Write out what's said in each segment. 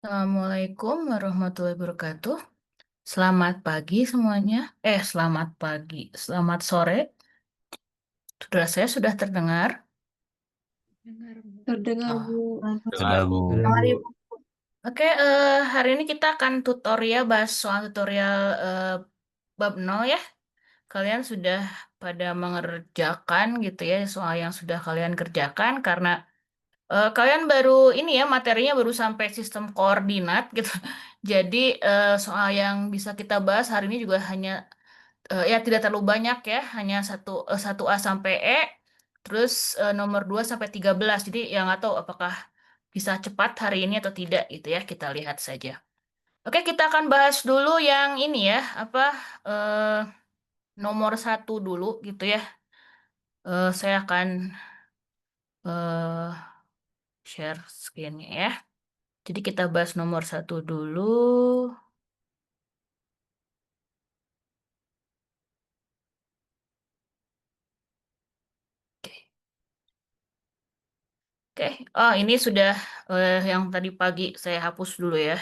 Assalamualaikum warahmatullahi wabarakatuh. Selamat pagi semuanya. Selamat pagi. Selamat sore. Sudah saya sudah terdengar. Terdengar, Oh, Bu. Dengar, Bu. mari. Oke, hari ini kita akan tutorial bahas soal tutorial bab 0 ya. Kalian sudah pada mengerjakan gitu ya soal yang sudah kalian kerjakan karena kalian baru ini ya materinya baru sampai sistem koordinat gitu. Jadi soal yang bisa kita bahas hari ini juga hanya ya tidak terlalu banyak ya, hanya 1A sampai E, terus nomor 2 sampai 13. Jadi yang nggak tahu apakah bisa cepat hari ini atau tidak gitu ya, kita lihat saja. Oke, kita akan bahas dulu yang ini ya, apa eh, nomor 1 dulu gitu ya. Saya akan eh, share screen-nya ya. Jadi kita bahas nomor 1 dulu. Oke. Oke, oh ini sudah yang tadi pagi saya hapus dulu ya.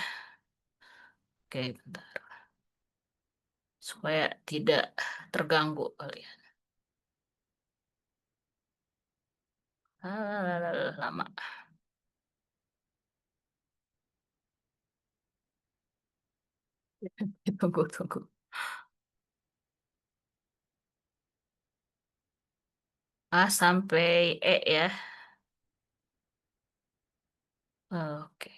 Oke, bentar. Supaya tidak terganggu kalian. Lama. Tunggu, tunggu. A sampai E ya. Oke.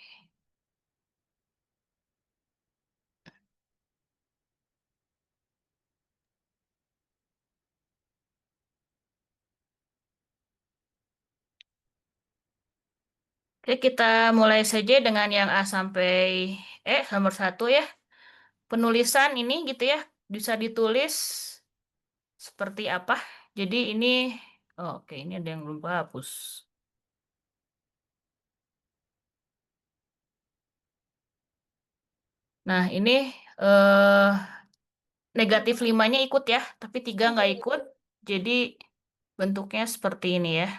Oke, kita mulai saja dengan yang A sampai E, nomor 1 ya. Penulisan ini gitu ya, bisa ditulis seperti apa. Jadi ini, oke ini ada yang belum hapus. Nah ini eh, negatif 5-nya ikut ya, tapi 3 nggak ikut. Jadi bentuknya seperti ini ya.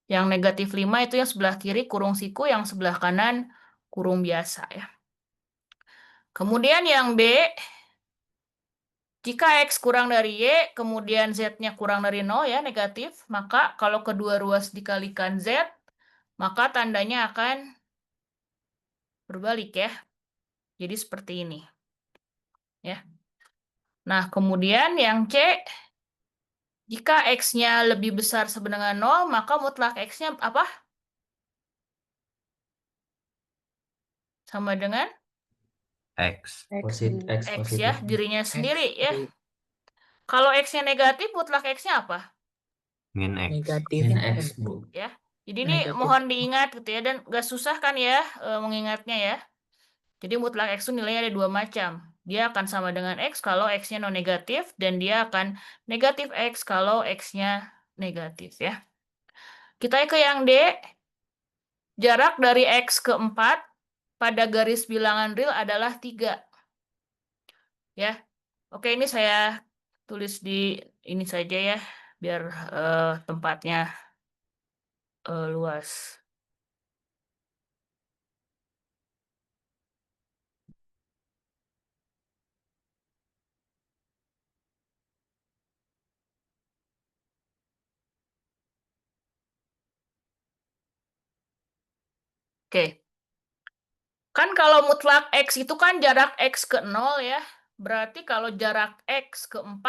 Yang negatif 5 itu yang sebelah kiri kurung siku, yang sebelah kanan kurung biasa ya. Kemudian yang B, jika X kurang dari Y, kemudian Z-nya kurang dari 0 ya, negatif, maka kalau kedua ruas dikalikan Z, maka tandanya akan berbalik ya. Jadi seperti ini. Ya. Nah, kemudian yang C, jika X-nya lebih besar sama dengan 0, maka mutlak X-nya apa? Sama dengan X. X ya, dirinya sendiri ya. Kalau X-nya negatif, mutlak X-nya apa? Min X. negatif. Bu. Ya. Jadi ini Negatif. mohon diingat gitu ya, dan gak susah kan ya mengingatnya ya. Jadi mutlak X itu nilainya ada dua macam. Dia akan sama dengan X kalau X-nya non negatif, dan dia akan negatif X kalau X-nya negatif ya. Kita ke yang D, jarak dari X ke 4 pada garis bilangan real adalah 3. Ya. Oke, ini saya tulis di ini saja ya, biar tempatnya luas. Oke. Kan kalau mutlak X itu kan jarak X ke 0 ya. Berarti kalau jarak X ke 4,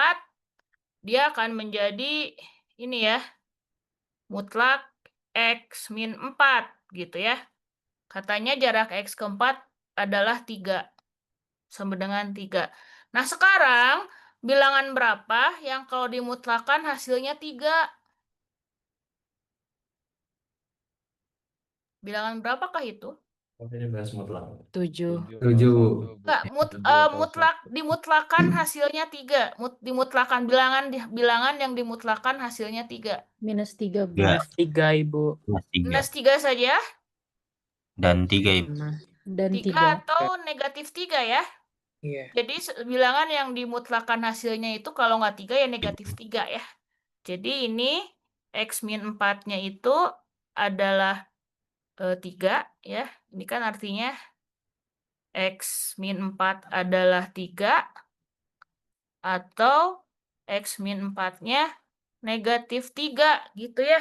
dia akan menjadi ini ya, mutlak X min 4 gitu ya. Katanya jarak X ke 4 adalah 3. Sama dengan 3. Nah sekarang bilangan berapa yang kalau dimutlakan hasilnya 3? Bilangan berapakah itu? Ini bahas mutlak. 7. 7. Enggak, mutlak dimutlakan hasilnya 3. Dimutlakan bilangan yang dimutlakan hasilnya 3. Minus 3, Bu. Ya. Minus 3, Ibu. Plus 3. Minus 3 saja, Dan 3 Ibu. Nah, dan 3 3. atau negatif 3 ya. Iya. Jadi bilangan yang dimutlakan hasilnya itu kalau nggak 3 ya negatif 3 ya. Jadi ini X min 4-nya itu adalah 3 ya. Ini kan artinya X min 4 adalah 3 atau X min 4-nya negatif 3 gitu ya.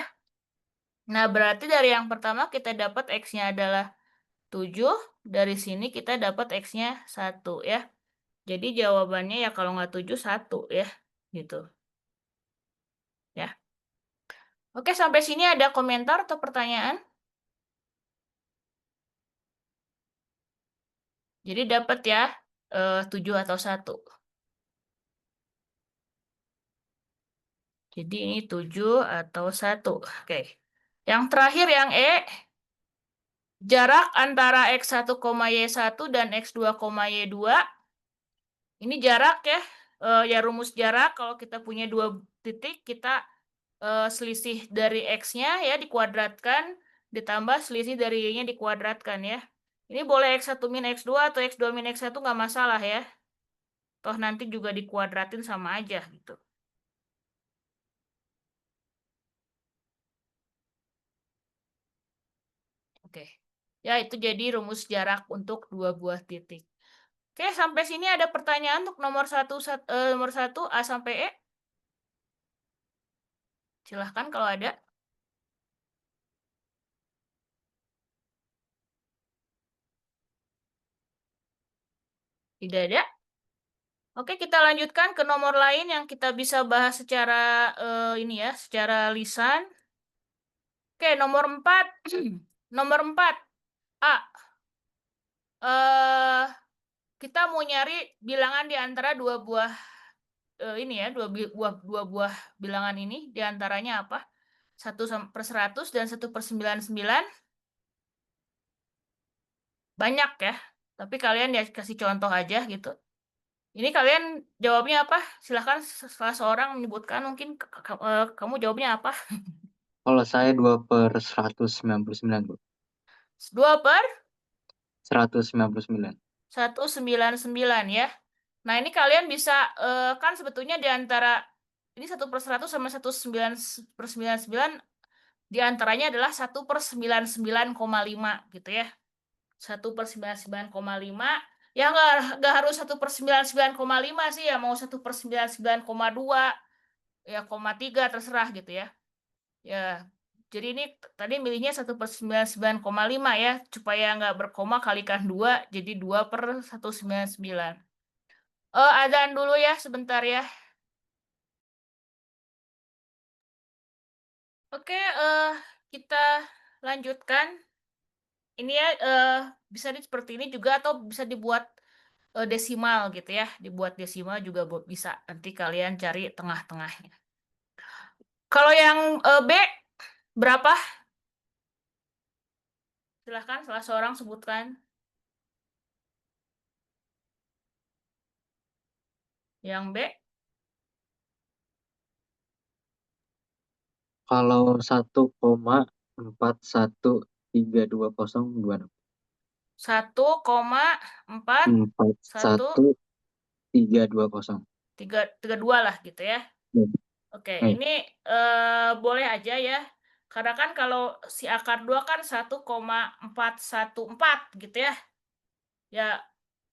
Nah, berarti dari yang pertama kita dapat X-nya adalah 7, dari sini kita dapat X-nya 1 ya. Jadi jawabannya ya kalau nggak 7, 1 ya. Gitu. Ya. Oke, sampai sini ada komentar atau pertanyaan? Jadi dapat ya 7 atau 1. Jadi ini 7 atau 1. Oke. Yang terakhir yang E, jarak antara X1, Y1 dan X2, Y2. Ini jarak ya. Ya rumus jarak kalau kita punya 2 titik, kita selisih dari X-nya ya dikuadratkan, ditambah selisih dari Y-nya dikuadratkan ya. Ini boleh X1 min X2 atau X2 min X1 nggak masalah ya. Toh nanti juga dikuadratin sama aja gitu. Oke. Ya, itu jadi rumus jarak untuk 2 buah titik. Oke, sampai sini ada pertanyaan untuk nomor 1 A sampai E? Silahkan kalau ada. Tidak ada? Oke, kita lanjutkan ke nomor lain yang kita bisa bahas secara ini ya, secara lisan. Oke, nomor 4. Nomor 4. A. Eh kita mau nyari bilangan di antara dua buah ini ya, dua buah bilangan ini di antaranya apa? 1/100 dan 1/99. Banyak ya. Tapi kalian ya kasih contoh aja gitu. Ini kalian jawabnya apa? Silahkan salah seorang menyebutkan, mungkin kamu jawabnya apa? Kalau saya 2/199, Bu. 2/199 ya. Nah, ini kalian bisa kan sebetulnya di antara ini 1/100 sama 1/99 di antaranya adalah 1/99,5 gitu ya. 1/99,5 ya nggak harus 1/99,5 sih ya, mau 1/99,2 ya 0,3 terserah gitu ya. Ya, jadi ini tadi milihnya 1/99,5 ya, supaya nggak berkoma kalikan 2, jadi 2/199. Adzan dulu ya, sebentar ya. Oke, kita lanjutkan. Ini ya, bisa seperti ini juga atau bisa dibuat desimal gitu ya. Dibuat desimal juga bisa. Nanti kalian cari tengah-tengahnya. Kalau yang B, berapa? Silahkan salah seorang sebutkan. Yang B, Kalau 1,413202. 1,4132 lah gitu ya. Oke, ini boleh aja ya. Karena kan kalau si akar 2 kan 1,414 gitu ya. Ya,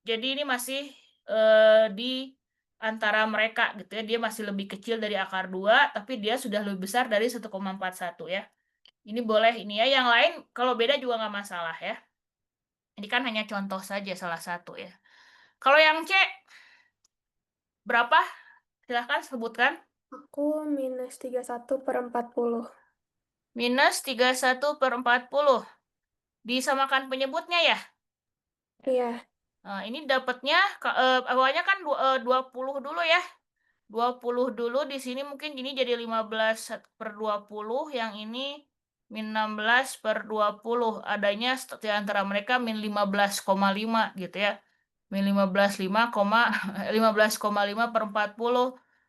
jadi ini masih di antara mereka gitu ya. Dia masih lebih kecil dari akar 2, tapi dia sudah lebih besar dari 1,41 ya. Ini boleh ini ya. Yang lain kalau beda juga nggak masalah ya. Ini kan hanya contoh saja salah satu ya. Kalau yang C, berapa? Silahkan sebutkan. Aku minus 31/40. Minus 31/40. Disamakan penyebutnya ya? Iya. Nah, ini dapatnya awalnya kan 20 dulu ya. 20 dulu, di sini mungkin ini jadi 15/20, yang ini min 16/20. Adanya di antara mereka min 15,5 gitu ya. Min 15,5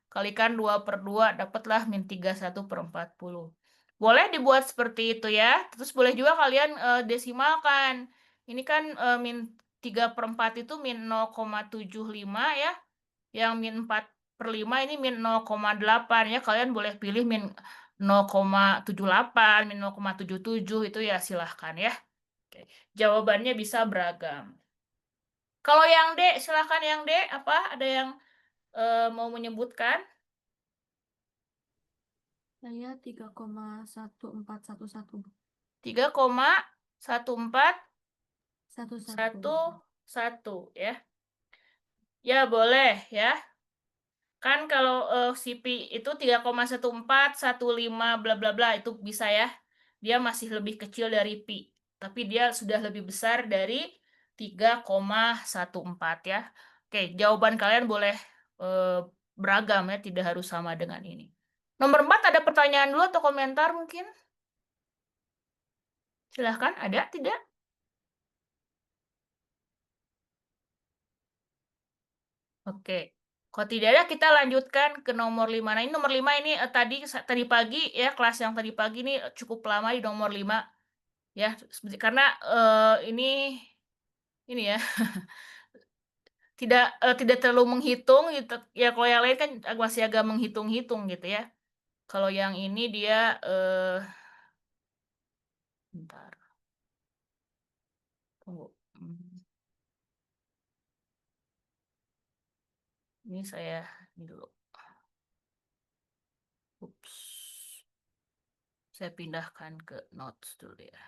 kalikan 2/2 dapatlah min 31/40. Boleh dibuat seperti itu ya. Terus boleh juga kalian desimalkan. Ini kan min 3/4 itu min 0,75 ya. Yang min 4/5 ini min 0,8 ya. Kalian boleh pilih min 0,78, min 0,77 itu ya silahkan ya. Oke. Jawabannya bisa beragam. Kalau yang D, silahkan yang D. Apa? Ada yang mau menyebutkan? Saya 3,1411. 3,1411 ya. Ya boleh ya. Kan kalau CP itu 3,1415 bla bla bla itu bisa ya. Dia masih lebih kecil dari pi, tapi dia sudah lebih besar dari 3,14 ya. Oke, jawaban kalian boleh beragam ya, tidak harus sama dengan ini. Nomor 4 ada pertanyaan dulu atau komentar mungkin? Silahkan, ada tidak? Oke. Kalau tidak ada, kita lanjutkan ke nomor 5. Nah, ini nomor 5 ini tadi pagi ya, kelas yang tadi pagi ini cukup lama di nomor 5 ya, karena ini ya tidak terlalu menghitung gitu. Ya kalau yang lain kan masih agak menghitung-hitung gitu ya. Kalau yang ini dia bentar. Tunggu. Ini saya ini dulu. Ups. Saya pindahkan ke notes dulu ya.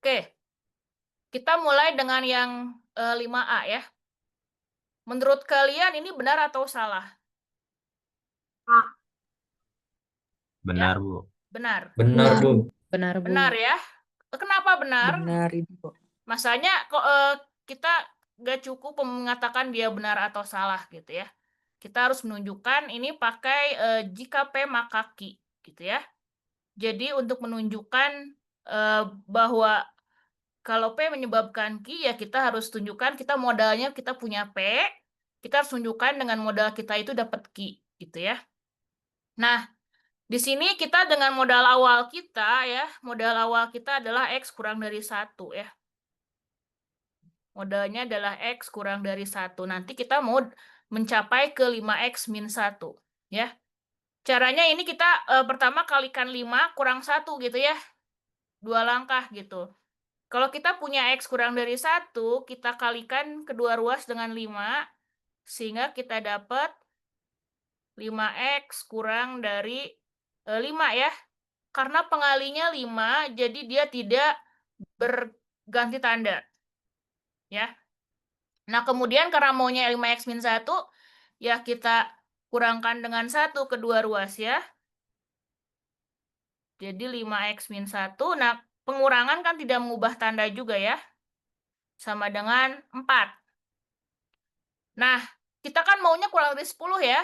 Oke. Kita mulai dengan yang 5A ya. Menurut kalian ini benar atau salah? Benar, Ya? Bu. Benar. Benar, Bu. Benar, Bu. Benar ya. Kenapa benar? Benar, Ibu. Masanya kok kita nggak cukup mengatakan dia benar atau salah gitu ya. Kita harus menunjukkan ini pakai jika P maka Q gitu ya. Jadi untuk menunjukkan bahwa kalau P menyebabkan Q ya kita harus tunjukkan kita modalnya kita punya P, kita harus tunjukkan dengan modal kita itu dapat Q gitu ya. Nah, di sini kita dengan modal awal kita ya, modal awal kita adalah X kurang dari 1 ya. Modalnya adalah X kurang dari 1. Nanti kita mau mencapai ke 5X min 1. Ya. Caranya ini kita pertama kalikan 5 kurang 1 gitu ya. 2 langkah gitu. Kalau kita punya X kurang dari 1, kita kalikan kedua ruas dengan 5. Sehingga kita dapat 5X kurang dari 5 ya. Karena pengalinya 5, jadi dia tidak berganti tanda. Ya. Nah, kemudian karena maunya 5X min 1, ya kita kurangkan dengan 1 kedua ruas ya. Jadi 5X min 1. Nah, pengurangan kan tidak mengubah tanda juga ya. Sama dengan 4. Nah, kita kan maunya kurang dari 10 ya.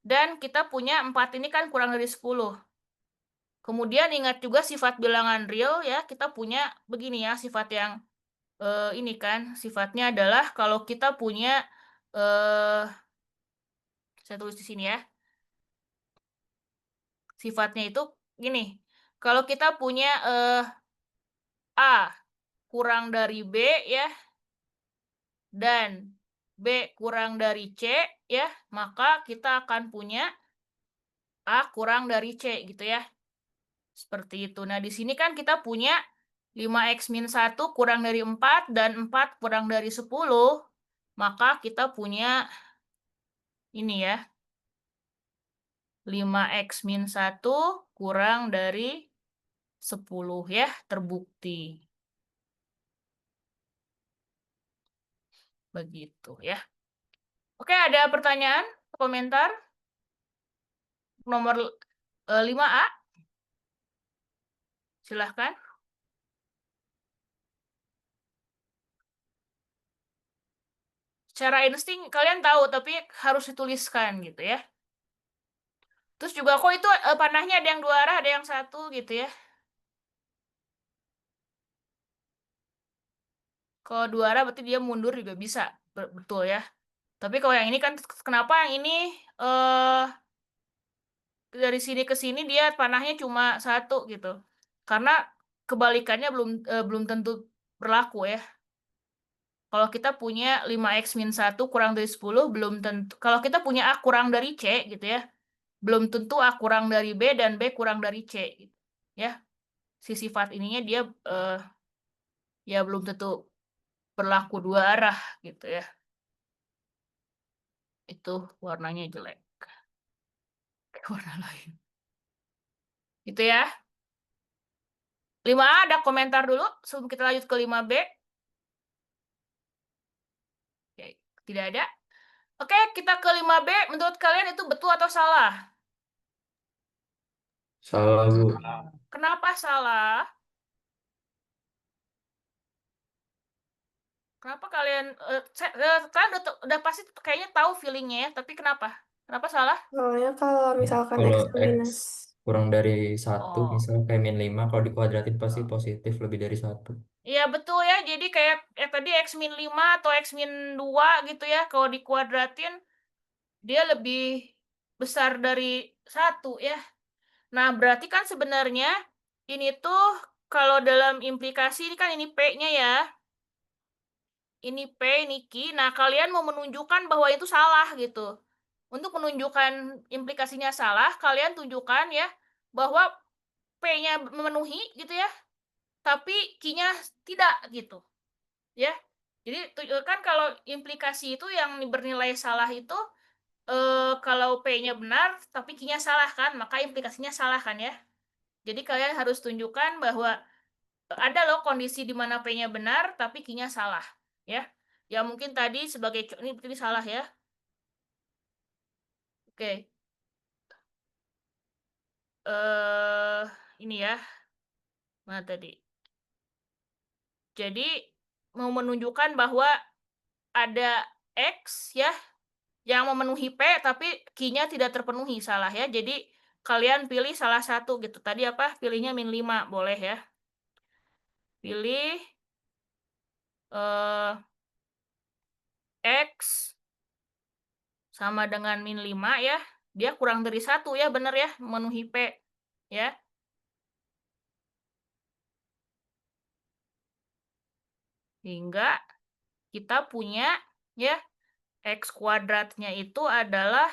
Dan kita punya 4 ini kan kurang dari 10. Kemudian ingat juga sifat bilangan real ya. Kita punya begini ya, sifat yang ini kan. Sifatnya adalah kalau kita punya saya tulis di sini ya. Sifatnya itu gini. Kalau kita punya A kurang dari B ya, dan B kurang dari C ya, maka kita akan punya A kurang dari C gitu ya. Seperti itu. Nah, di sini kan kita punya 5X min 1 kurang dari 4 dan 4 kurang dari 10, maka kita punya ini ya. 5X min 1 kurang dari 10 ya, terbukti. Begitu ya. Oke, ada pertanyaan, komentar? Nomor 5A. Silahkan. Secara insting kalian tahu, tapi harus dituliskan gitu ya. Terus juga kok itu panahnya ada yang 2 arah, ada yang 1 gitu ya. Kalau 2 arah berarti dia mundur juga bisa, betul ya. Tapi kalau yang ini kan kenapa yang ini dari sini ke sini dia panahnya cuma 1 gitu. Karena kebalikannya belum tentu berlaku ya. Kalau kita punya 5x-1 kurang dari 10, belum tentu. Kalau kita punya A kurang dari C gitu ya, belum tentu A kurang dari B dan B kurang dari C gitu. Ya. Si sifat ininya dia ya belum tentu berlaku dua arah gitu ya. Itu warnanya jelek. Warna lain. Gitu ya. 5A ada komentar dulu sebelum kita lanjut ke 5B. Oke, tidak ada. Oke, kita ke 5B. Menurut kalian itu betul atau salah? Salah, Bu. Kenapa salah? Kenapa kalian kalian udah pasti kayaknya tahu feelingnya ya, tapi kenapa? Kenapa salah? Soalnya kalau misalkan Kalau X X minus, kurang dari 1, Oh. misalnya kayak -5, kalau dikuadratin pasti positif lebih dari 1. Iya betul ya. Jadi kayak tadi X-5 atau X-2 gitu ya, kalau dikuadratin dia lebih besar dari 1 ya. Nah, berarti kan sebenarnya ini tuh kalau dalam implikasi ini kan ini P-nya ya. Ini P, ini Q. Nah, kalian mau menunjukkan bahwa itu salah gitu. Untuk menunjukkan implikasinya salah, kalian tunjukkan ya bahwa P-nya memenuhi gitu ya, tapi Q-nya tidak gitu. Ya. Jadi kan kalau implikasi itu yang bernilai salah itu kalau P-nya benar tapi Q-nya salah kan, maka implikasinya salah kan ya. Jadi kalian harus tunjukkan bahwa ada loh kondisi di mana P-nya benar tapi Q-nya salah ya. Ya mungkin tadi sebagai ini salah ya. Oke. Ini ya. Mana tadi? Jadi mau menunjukkan bahwa ada X ya yang memenuhi P tapi Q-nya tidak terpenuhi, salah ya. Jadi kalian pilih salah satu gitu. Tadi apa? Pilihnya -5, boleh ya. Pilih X sama dengan -5 ya. Dia kurang dari 1 ya, bener ya, memenuhi P ya. Hingga kita punya ya X kuadratnya itu adalah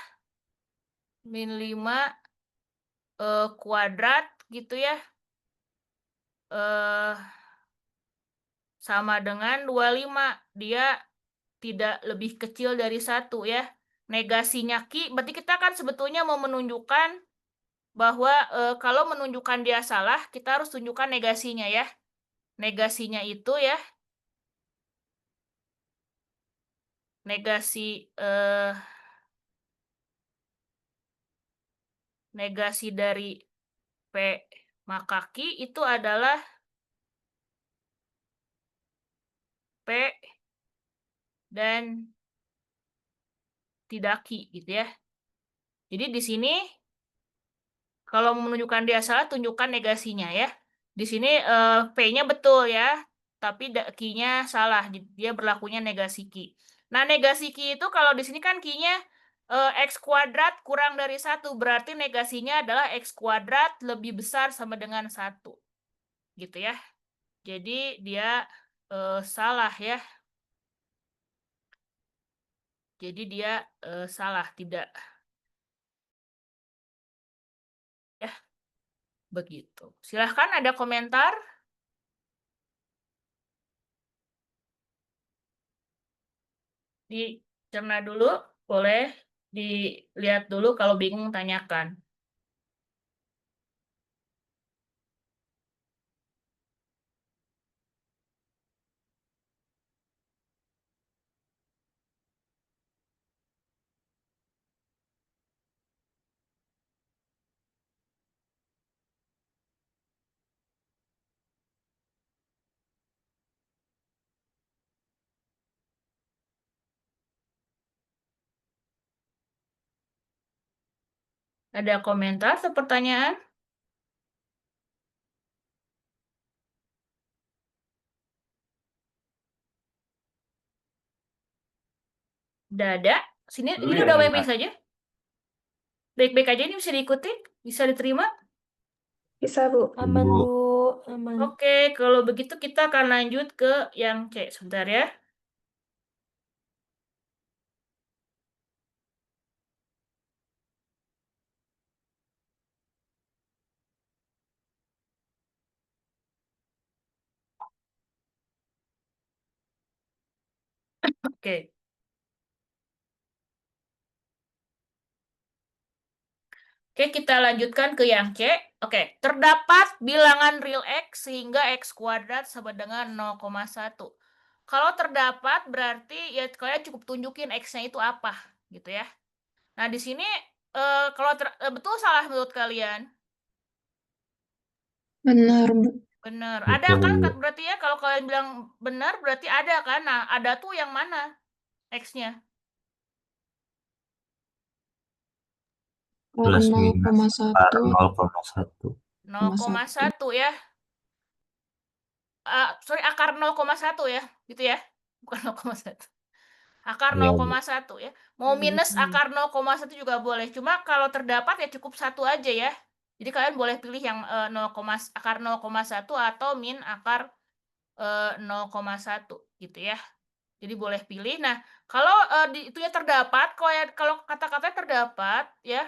-5 kuadrat gitu ya. Sama dengan 25. Dia tidak lebih kecil dari 1 ya. Negasinya Q, berarti kita kan sebetulnya mau menunjukkan bahwa kalau menunjukkan dia salah, kita harus tunjukkan negasinya ya. Negasinya itu ya, negasi dari P maka Q itu adalah P dan tidak Q gitu ya. Jadi di sini kalau menunjukkan dia salah, tunjukkan negasinya ya. Di sini P-nya betul ya, tapi Q-nya salah. Dia berlakunya negasi Q. Nah, negasi Q itu kalau di sini kan Q-nya X kuadrat kurang dari 1. Berarti negasinya adalah X kuadrat lebih besar sama dengan 1. Gitu ya. Jadi dia salah ya. Jadi dia salah, tidak. Ya, begitu. Silahkan ada komentar. Dicerna dulu, boleh dilihat dulu, kalau bingung tanyakan. Ada komentar atau pertanyaan? Udah ada? Sini, Dulu ini ya, udah Mbak. baik-baik saja? Baik-baik aja, ini bisa diikuti? Bisa diterima? bisa Bu. Aman, Bu. Bu. Aman. Oke, kalau begitu kita akan lanjut ke yang C. Sebentar ya. Oke. Oke, kita lanjutkan ke yang C. Oke, terdapat bilangan real X sehingga X kuadrat sama dengan 0,1. Kalau terdapat berarti ya kalian cukup tunjukin X-nya itu apa, gitu ya. Nah, di sini kalau betul salah menurut kalian? Benar, Bu. Benar. Ada kan Betul. berarti ya kalau kalian bilang benar berarti ada kan? Nah, ada tuh yang mana X-nya? Plus minus 0,1 0,1. 0,1 ya. Sorry, akar 0,1 ya, gitu ya. Bukan 0,1. Akar Iya, Bu. 0,1 ya. Mau minus akar 0,1 juga boleh. Cuma kalau terdapat ya cukup satu aja ya. Jadi kalian boleh pilih yang akar 0,1 atau min akar 0,1 gitu ya. Jadi boleh pilih. Nah, kalau itunya terdapat, kalau kata-katanya terdapat ya,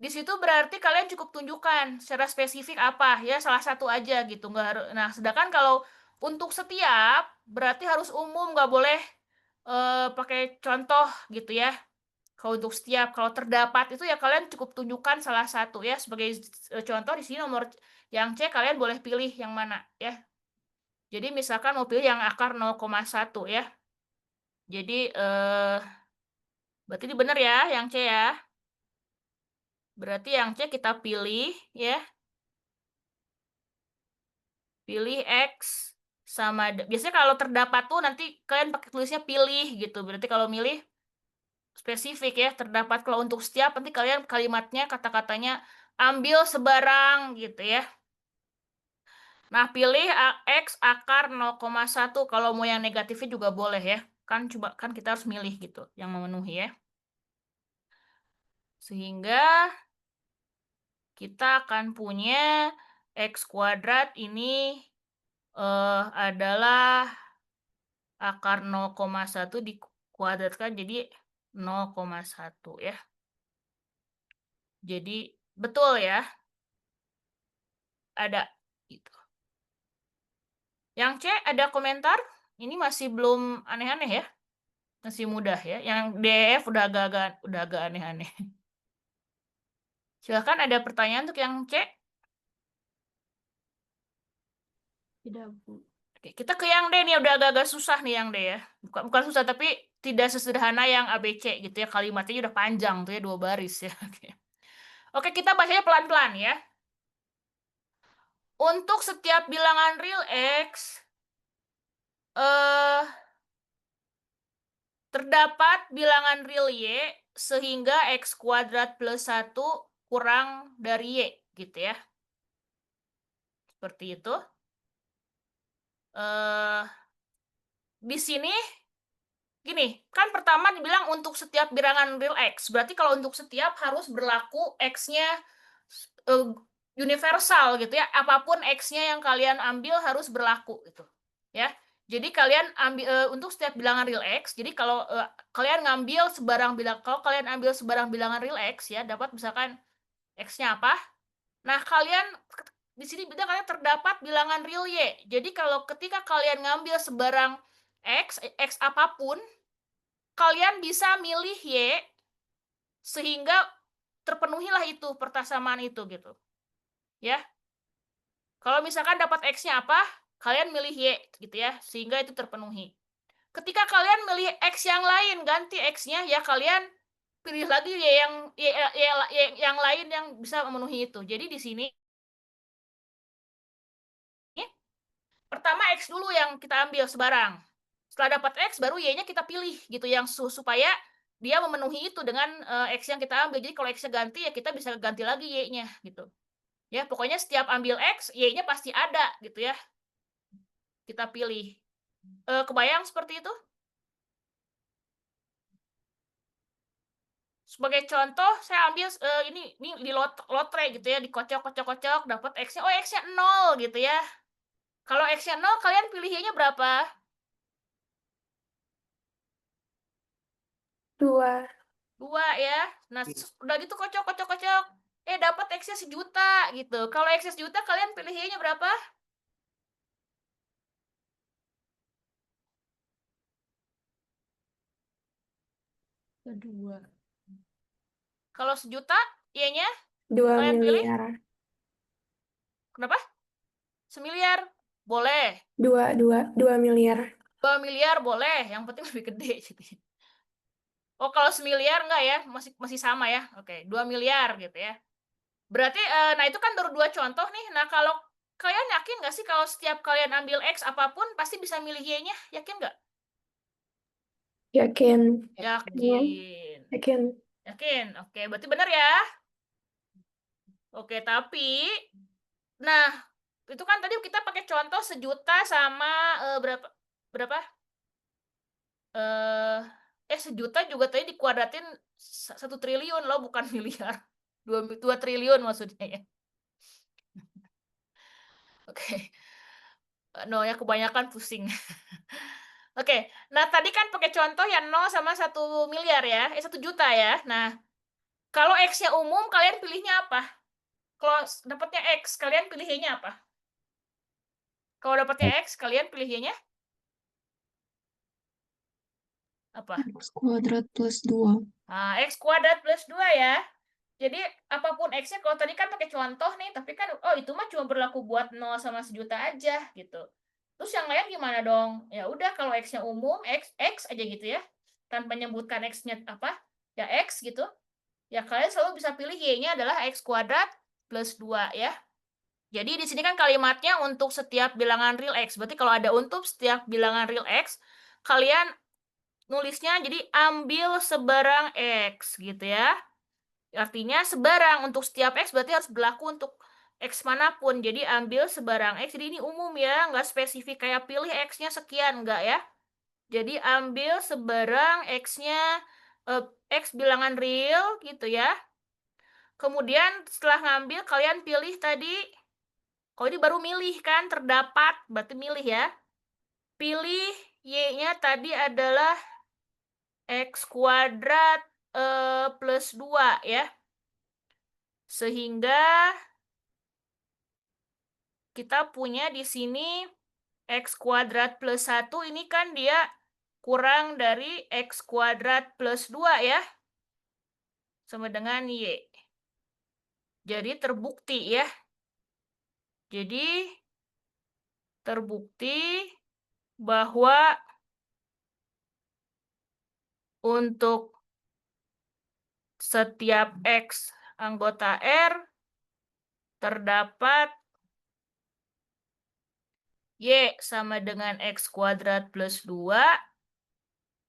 di situ berarti kalian cukup tunjukkan secara spesifik apa ya, salah satu aja gitu, nggak harus. Nah, sedangkan kalau untuk setiap berarti harus umum, nggak boleh pakai contoh gitu ya. Kalau untuk setiap, kalau terdapat itu ya kalian cukup tunjukkan salah satu ya, sebagai contoh di sini nomor yang C kalian boleh pilih yang mana ya. Jadi misalkan mau pilih yang akar 0,1 ya. Jadi berarti ini benar ya yang C ya. Berarti yang C kita pilih ya. Pilih X sama biasanya kalau terdapat tuh nanti kalian pakai tulisnya pilih gitu. Berarti kalau milih spesifik ya, terdapat. Kalau untuk setiap nanti kalian kalimatnya kata-katanya ambil sebarang gitu ya. Nah, pilih X akar 0,1. Kalau mau yang negatifnya juga boleh ya. Kan coba kan kita harus milih gitu yang memenuhi ya. Sehingga kita akan punya X kuadrat ini adalah akar 0,1 dikuadratkan jadi 0,1 ya. Jadi betul ya. Ada gitu. Yang C ada komentar? Ini masih belum aneh-aneh ya. Masih mudah ya. Yang DF udah agak aneh-aneh. Silakan ada pertanyaan untuk yang C? Tidak, Bu. Oke, kita ke yang D nih, udah agak-agak susah nih yang D ya. Bukan susah, tapi tidak sesederhana yang ABC gitu ya. Kalimatnya udah panjang tuh ya, 2 baris ya. Oke, kita bacanya pelan-pelan ya. Untuk setiap bilangan real X, terdapat bilangan real Y sehingga X kuadrat plus 1 kurang dari Y gitu ya. Seperti itu. Di sini gini, kan pertama dibilang untuk setiap bilangan real X. Berarti kalau untuk setiap harus berlaku X-nya universal gitu ya. Apapun X-nya yang kalian ambil harus berlaku gitu. Ya. Jadi kalian ambil untuk setiap bilangan real X. Jadi kalau kalian ngambil sebarang kalau kalian ambil sebarang bilangan real X ya, dapat misalkan X-nya apa? Nah, kalian di sini bilang kalian terdapat bilangan real Y. Jadi kalau ketika kalian ngambil sebarang X apapun, kalian bisa milih Y sehingga terpenuhilah itu persamaan itu gitu. Ya. Kalau misalkan dapat X-nya apa, kalian milih Y gitu ya, sehingga itu terpenuhi. Ketika kalian milih X yang lain, ganti X-nya ya kalian pilih lagi Y yang lain yang bisa memenuhi itu. Jadi di sini pertama X dulu yang kita ambil sebarang. Setelah dapat X baru Y-nya kita pilih gitu yang supaya dia memenuhi itu dengan X yang kita ambil. Jadi kalau X-nya ganti ya kita bisa ganti lagi Y-nya gitu. Ya, pokoknya setiap ambil X, Y-nya pasti ada gitu ya. Kita pilih. Kebayang seperti itu? Sebagai contoh, saya ambil ini di lotre gitu ya, dikocok-kocok-kocok, dapat X-nya, oh X-nya 0 gitu ya. Kalau X-nya 0, kalian pilih Y-nya berapa? 2. 2 ya. Nah, udah gitu kocok. Dapat X-nya 1.000.000 gitu. Kalau X-nya 1.000.000, kalian pilih Y-nya berapa? Kedua. Kalau 1.000.000, Y-nya 2 kalian pilih? miliar. Kenapa? 1 miliar. Boleh. 2 miliar. 2 miliar boleh. Yang penting lebih gede. Oh, kalau 1 miliar enggak ya? Masih sama ya? Oke, 2 miliar gitu ya. Berarti, nah itu kan baru 2 contoh nih. Nah, kalau kalian yakin nggak sih kalau setiap kalian ambil X apapun, pasti bisa milih Y-nya? Yakin nggak? Yakin. Yakin. Yakin. Yakin. Oke, berarti benar ya? Oke, tapi, nah, itu kan tadi kita pakai contoh 1.000.000 sama berapa? Berapa? 1.000.000 juga tadi dikuadratin 1 triliun loh, bukan miliar. 2 triliun maksudnya ya. Oke. No ya, kebanyakan pusing. Oke, nah tadi kan pakai contoh yang 0 sama 1 miliar ya, 1 juta ya. Nah, kalau X-nya umum, kalian pilihnya apa? Kalau dapatnya X, kalian pilih Y-nya apa? Kalau dapatnya X, kalian pilih Y-nya apa? X kuadrat plus 2. Nah, X kuadrat plus 2 ya. Jadi, apapun X-nya, kalau tadi kan pakai contoh nih, tapi kan, oh itu mah cuma berlaku buat 0 sama 1.000.000 aja, gitu. Terus yang lain gimana dong? Ya udah, kalau X-nya umum, X aja gitu ya. Tanpa menyebutkan X-nya apa, ya X gitu. Ya kalian selalu bisa pilih Y-nya adalah X kuadrat plus 2 ya. Jadi di sini kan kalimatnya untuk setiap bilangan real X. Berarti kalau ada untuk setiap bilangan real X, kalian nulisnya jadi ambil sebarang X gitu ya. Artinya sebarang untuk setiap X berarti harus berlaku untuk X manapun. Jadi ambil sebarang X. Jadi ini umum ya, nggak spesifik kayak pilih X-nya sekian, nggak ya. Jadi ambil sebarang X-nya, X bilangan real gitu ya. Kemudian setelah ngambil, kalian pilih tadi, kalau ini baru milih kan, terdapat, berarti milih ya. Pilih Y-nya tadi adalah X kuadrat plus 2 ya. Sehingga kita punya di sini X kuadrat plus 1 ini kan dia kurang dari X kuadrat plus 2 ya. Sama dengan Y. Jadi terbukti ya. Jadi terbukti bahwa untuk setiap X anggota R terdapat Y sama dengan X kuadrat plus 2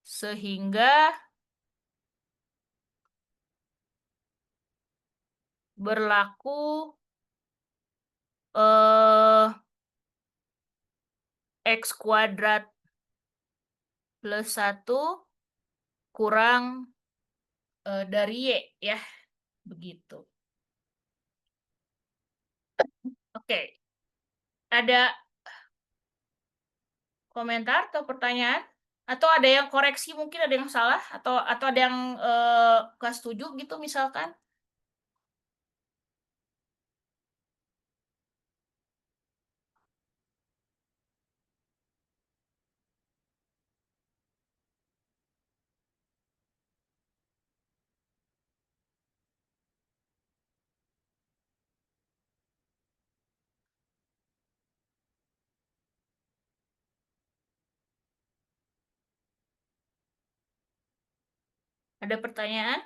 sehingga berlaku X kuadrat plus 1 kurang dari Y ya. Begitu. Oke. Ada komentar atau pertanyaan? Atau ada yang koreksi, mungkin ada yang salah atau ada yang nggak setuju gitu misalkan? Ada pertanyaan?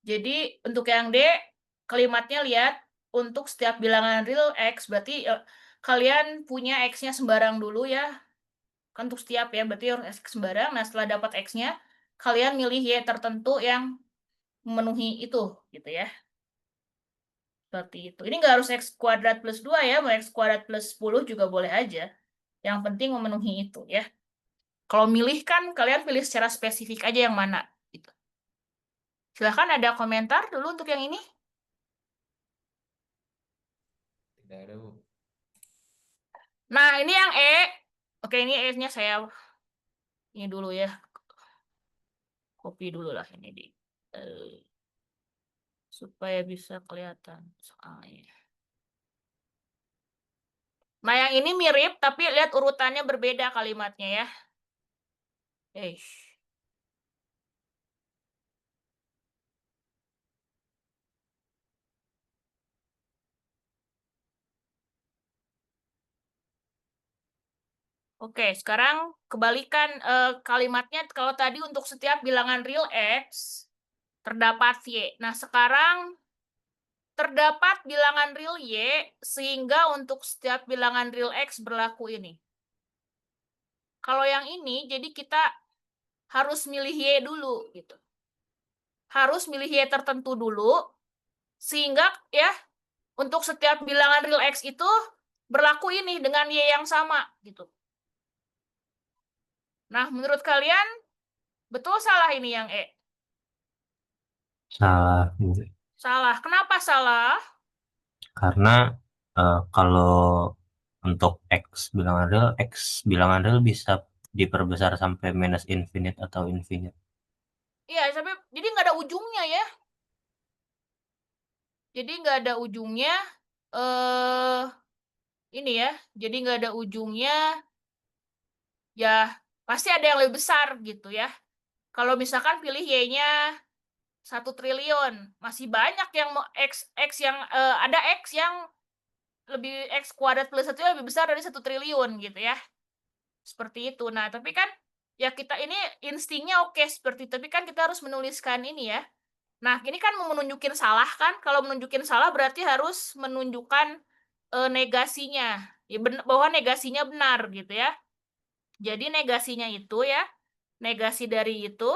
Jadi untuk yang D, kalimatnya lihat untuk setiap bilangan real X, berarti kalian punya X-nya sembarang dulu ya. Kan untuk setiap ya, berarti harus X sembarang. Nah setelah dapat X-nya, kalian milih Y tertentu yang memenuhi itu gitu ya. Seperti itu. Ini nggak harus X kuadrat plus 2 ya, mau X kuadrat plus 10 juga boleh aja. Yang penting memenuhi itu ya. Kalau milih kan kalian pilih secara spesifik aja yang mana. Gitu. Silahkan ada komentar dulu untuk yang ini. Tidak ada, Bu. Nah, ini yang E. Oke, ini E-nya saya ini dulu ya. Copy dulu lah ini di supaya bisa kelihatan soalnya. Nah, yang ini mirip tapi lihat urutannya berbeda kalimatnya ya. Oke, sekarang kebalikan kalimatnya. Kalau tadi untuk setiap bilangan real X terdapat Y. Nah, sekarang terdapat bilangan real Y sehingga untuk setiap bilangan real X berlaku ini. Kalau yang ini, jadi kita harus milih Y dulu gitu. Harus milih Y tertentu dulu sehingga ya untuk setiap bilangan real X itu berlaku ini dengan Y yang sama gitu. Nah, menurut kalian betul salah ini yang E? Salah, Bu. Salah. Kenapa salah? Karena kalau untuk X bilangan real bisa diperbesar sampai minus infinite atau infinite. Iya, sampai jadi nggak ada ujungnya ya. Jadi nggak ada ujungnya. Ini ya. Jadi nggak ada ujungnya. Ya, pasti ada yang lebih besar gitu ya. Kalau misalkan pilih Y-nya 1 triliun, masih banyak yang mau X yang ada X yang lebih X kuadrat plus 1 lebih besar dari 1 triliun gitu ya. Seperti itu. Nah, tapi kan ya kita ini instingnya oke seperti itu, tapi kan kita harus menuliskan ini ya. Nah, ini kan mau menunjukin salah kan? Kalau menunjukin salah berarti harus menunjukkan negasinya. Ya, bahwa negasinya benar gitu ya. Jadi negasinya itu ya, negasi dari itu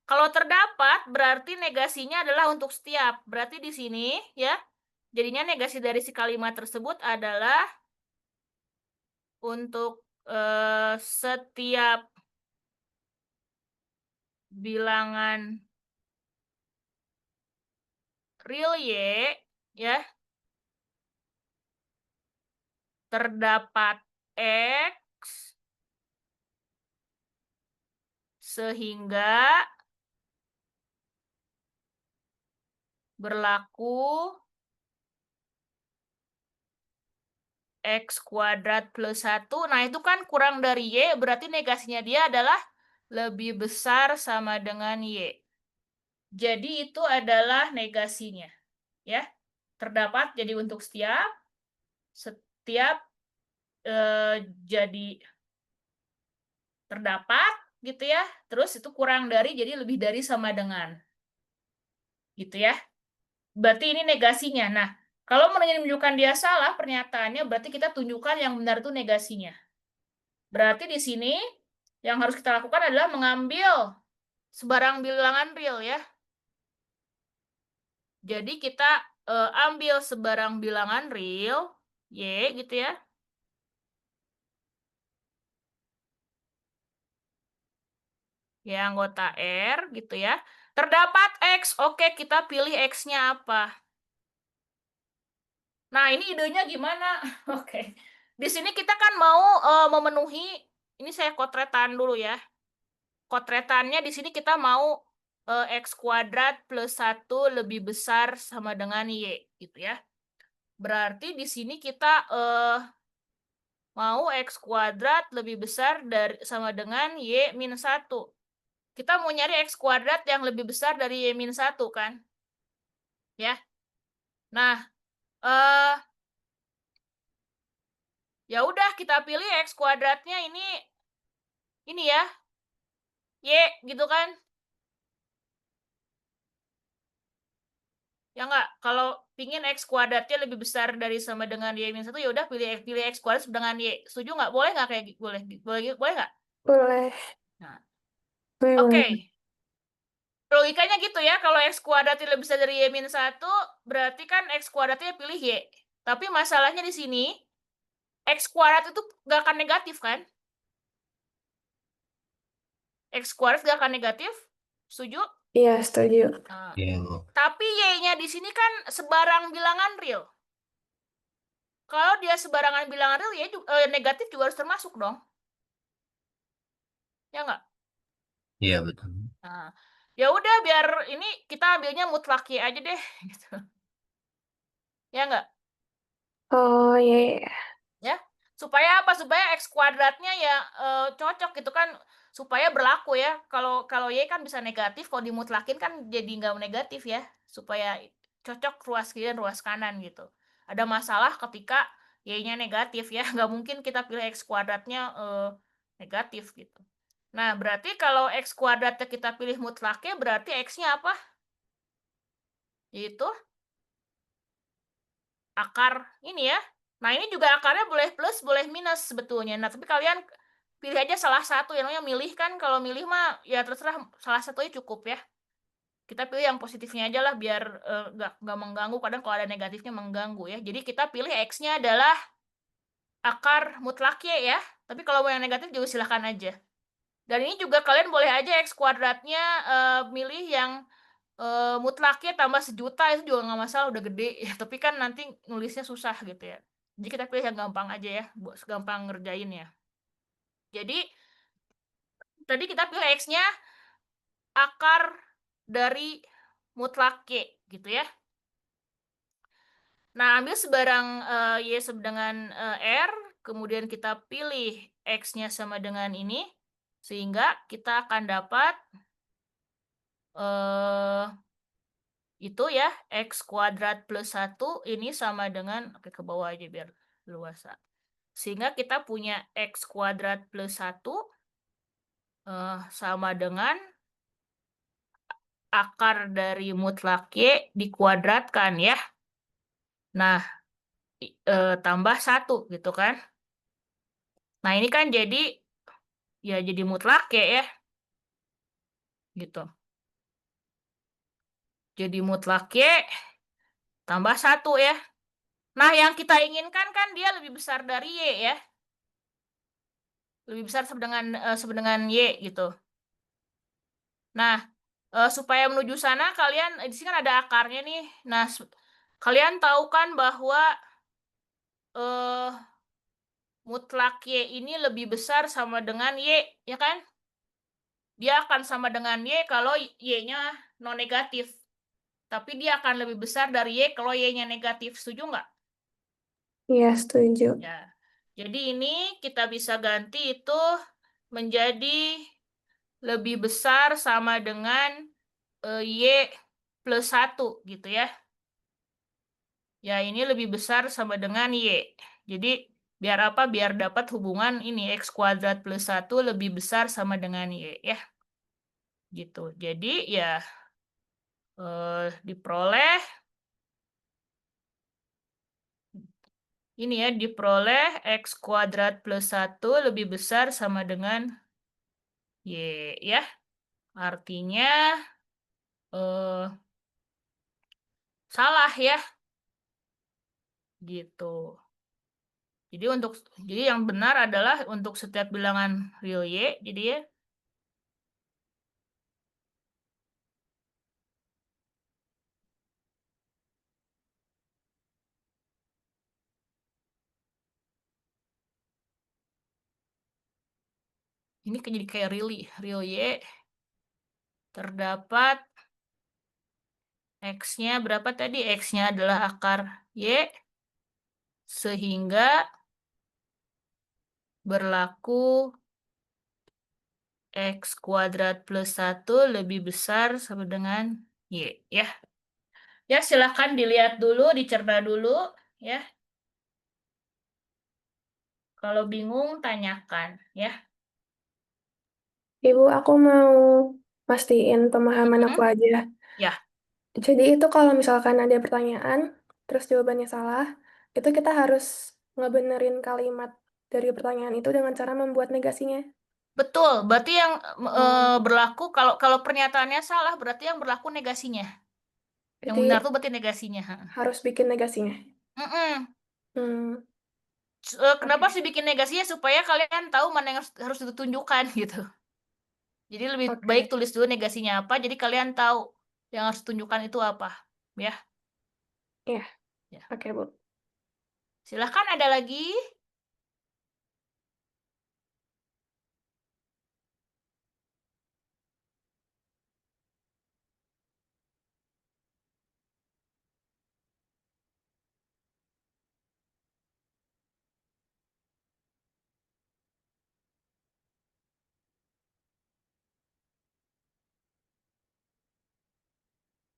kalau terdapat berarti negasinya adalah untuk setiap. Berarti di sini ya, jadinya negasi dari si kalimat tersebut adalah untuk setiap bilangan real Y ya terdapat X sehingga berlaku X kuadrat plus 1. Nah, itu kan kurang dari Y, berarti negasinya dia adalah lebih besar sama dengan Y. Jadi itu adalah negasinya. Ya, terdapat jadi untuk setiap jadi terdapat gitu ya. Terus itu kurang dari jadi lebih dari sama dengan. Gitu ya. Berarti ini negasinya. Nah, kalau menunjukkan dia salah pernyataannya berarti kita tunjukkan yang benar itu negasinya. Berarti di sini yang harus kita lakukan adalah mengambil sebarang bilangan real ya. Jadi kita ambil sebarang bilangan real Y gitu ya. Ya anggota R gitu ya. Terdapat X. Oke, kita pilih X-nya apa? Nah, ini idenya gimana? Oke. Di sini kita kan mau memenuhi, ini saya kotretan dulu ya. Kotretannya di sini kita mau X kuadrat plus 1 lebih besar sama dengan Y gitu ya. Berarti di sini kita mau X kuadrat lebih besar sama dengan Y minus 1. Kita mau nyari X kuadrat yang lebih besar dari Y minus 1 kan? Ya. Nah, ya udah kita pilih X kuadratnya ini ya. Y gitu kan? Ya enggak, kalau pingin X kuadratnya lebih besar dari sama dengan Y minus 1, ya udah pilih X kuadrat dengan Y. Setuju nggak? Boleh nggak kayak gitu? Boleh nggak? Boleh. Nah, Setuju oke. nih. Logikanya gitu ya, kalau X kuadrat lebih besar dari Y minus 1, berarti kan X kuadratnya pilih Y. Tapi masalahnya di sini, X kuadrat itu nggak akan negatif kan? X kuadrat nggak akan negatif, setuju? Iya, setuju. Nah, Iya, Bu. tapi Y-nya di sini kan sebarang bilangan real. Kalau dia sebarangan bilangan real, ya negatif juga harus termasuk dong. Ya nggak? Iya, betul. Nah, ya udah biar ini kita ambilnya mutlak Y aja deh gitu. Ya nggak? Oh, iya, iya. Ya. Supaya apa? Supaya X kuadratnya ya cocok gitu kan, supaya berlaku ya. Kalau kalau Y kan bisa negatif, kalau dimutlakin kan jadi nggak negatif ya. Supaya cocok ruas kiri dan ruas kanan gitu. Ada masalah ketika Y-nya negatif ya. Nggak mungkin kita pilih X kuadratnya negatif gitu. Nah, berarti kalau X kuadratnya kita pilih mutlaknya, berarti X-nya apa? Yaitu akar ini ya. Nah, ini juga akarnya boleh plus, boleh minus sebetulnya. Nah, tapi kalian pilih aja salah satu. Yang namanya milih kan, kalau milih mah ya terserah, salah satunya cukup ya. Kita pilih yang positifnya aja lah biar nggak mengganggu. Kadang kalau ada negatifnya mengganggu ya. Jadi kita pilih X-nya adalah akar mutlak Y ya. Tapi kalau mau yang negatif juga silahkan aja. Dan ini juga kalian boleh aja X kuadratnya milih yang mutlaknya tambah 1.000.000 itu juga nggak masalah, udah gede ya. Tapi kan nanti nulisnya susah gitu ya. Jadi kita pilih yang gampang aja ya, buat gampang ngerjain ya. Jadi tadi kita pilih X-nya akar dari mutlak Y gitu ya. Nah, ambil sebarang Y sama dengan R, kemudian kita pilih X-nya sama dengan ini, sehingga kita akan dapat itu ya, X kuadrat plus 1 ini sama dengan, oke ke bawah aja biar luasa. Sehingga kita punya X kuadrat plus 1 sama dengan akar dari mutlak Y dikuadratkan ya. Nah, tambah 1 gitu kan. Nah, ini kan jadi ya jadi mutlak Y ya. Gitu. Jadi mutlak Y tambah 1 ya. Nah, yang kita inginkan kan dia lebih besar dari Y ya. Lebih besar sama dengan Y gitu. Nah, supaya menuju sana kalian di sini kan ada akarnya nih. Nah, kalian tahu kan bahwa eh mutlak Y ini lebih besar sama dengan Y, ya kan? Dia akan sama dengan Y kalau Y-nya non negatif. Tapi dia akan lebih besar dari Y kalau Y-nya negatif. Setuju nggak? Iya, setuju. Ya. Jadi ini kita bisa ganti itu menjadi lebih besar sama dengan Y plus 1 gitu ya. Ya, ini lebih besar sama dengan Y. Jadi, biar apa? Biar dapat hubungan ini, X kuadrat plus 1 lebih besar sama dengan Y. Ya, gitu. Jadi, ya diperoleh. Ini ya, diperoleh X kuadrat plus 1 lebih besar sama dengan Y. Ya, artinya salah ya. Gitu. Jadi yang benar adalah untuk setiap bilangan real Y, jadi ya ini jadi kayak real Y terdapat X-nya berapa tadi? X-nya adalah akar Y sehingga berlaku X kuadrat plus 1 lebih besar sama dengan Y ya. Ya, silakan dilihat dulu, dicerna dulu ya. Kalau bingung tanyakan ya. Ibu, aku mau pastiin pemahaman aku Hmm? aja. Ya. Jadi itu kalau misalkan ada pertanyaan, terus jawabannya salah, itu kita harus ngebenerin kalimat dari pertanyaan itu dengan cara membuat negasinya. Betul, berarti yang Oh. berlaku kalau kalau pernyataannya salah berarti yang berlaku negasinya. Yang Berarti benar tuh berarti negasinya. Ha. harus bikin negasinya. Mm-mm. Hmm, Kenapa oke. harus dibikin negasinya supaya kalian tahu mana yang harus ditunjukkan gitu. Jadi lebih baik Oke. tulis dulu negasinya apa, jadi kalian tahu yang harus ditunjukkan itu apa. Ya, Iya, ya. oke, Bu. Silahkan ada lagi.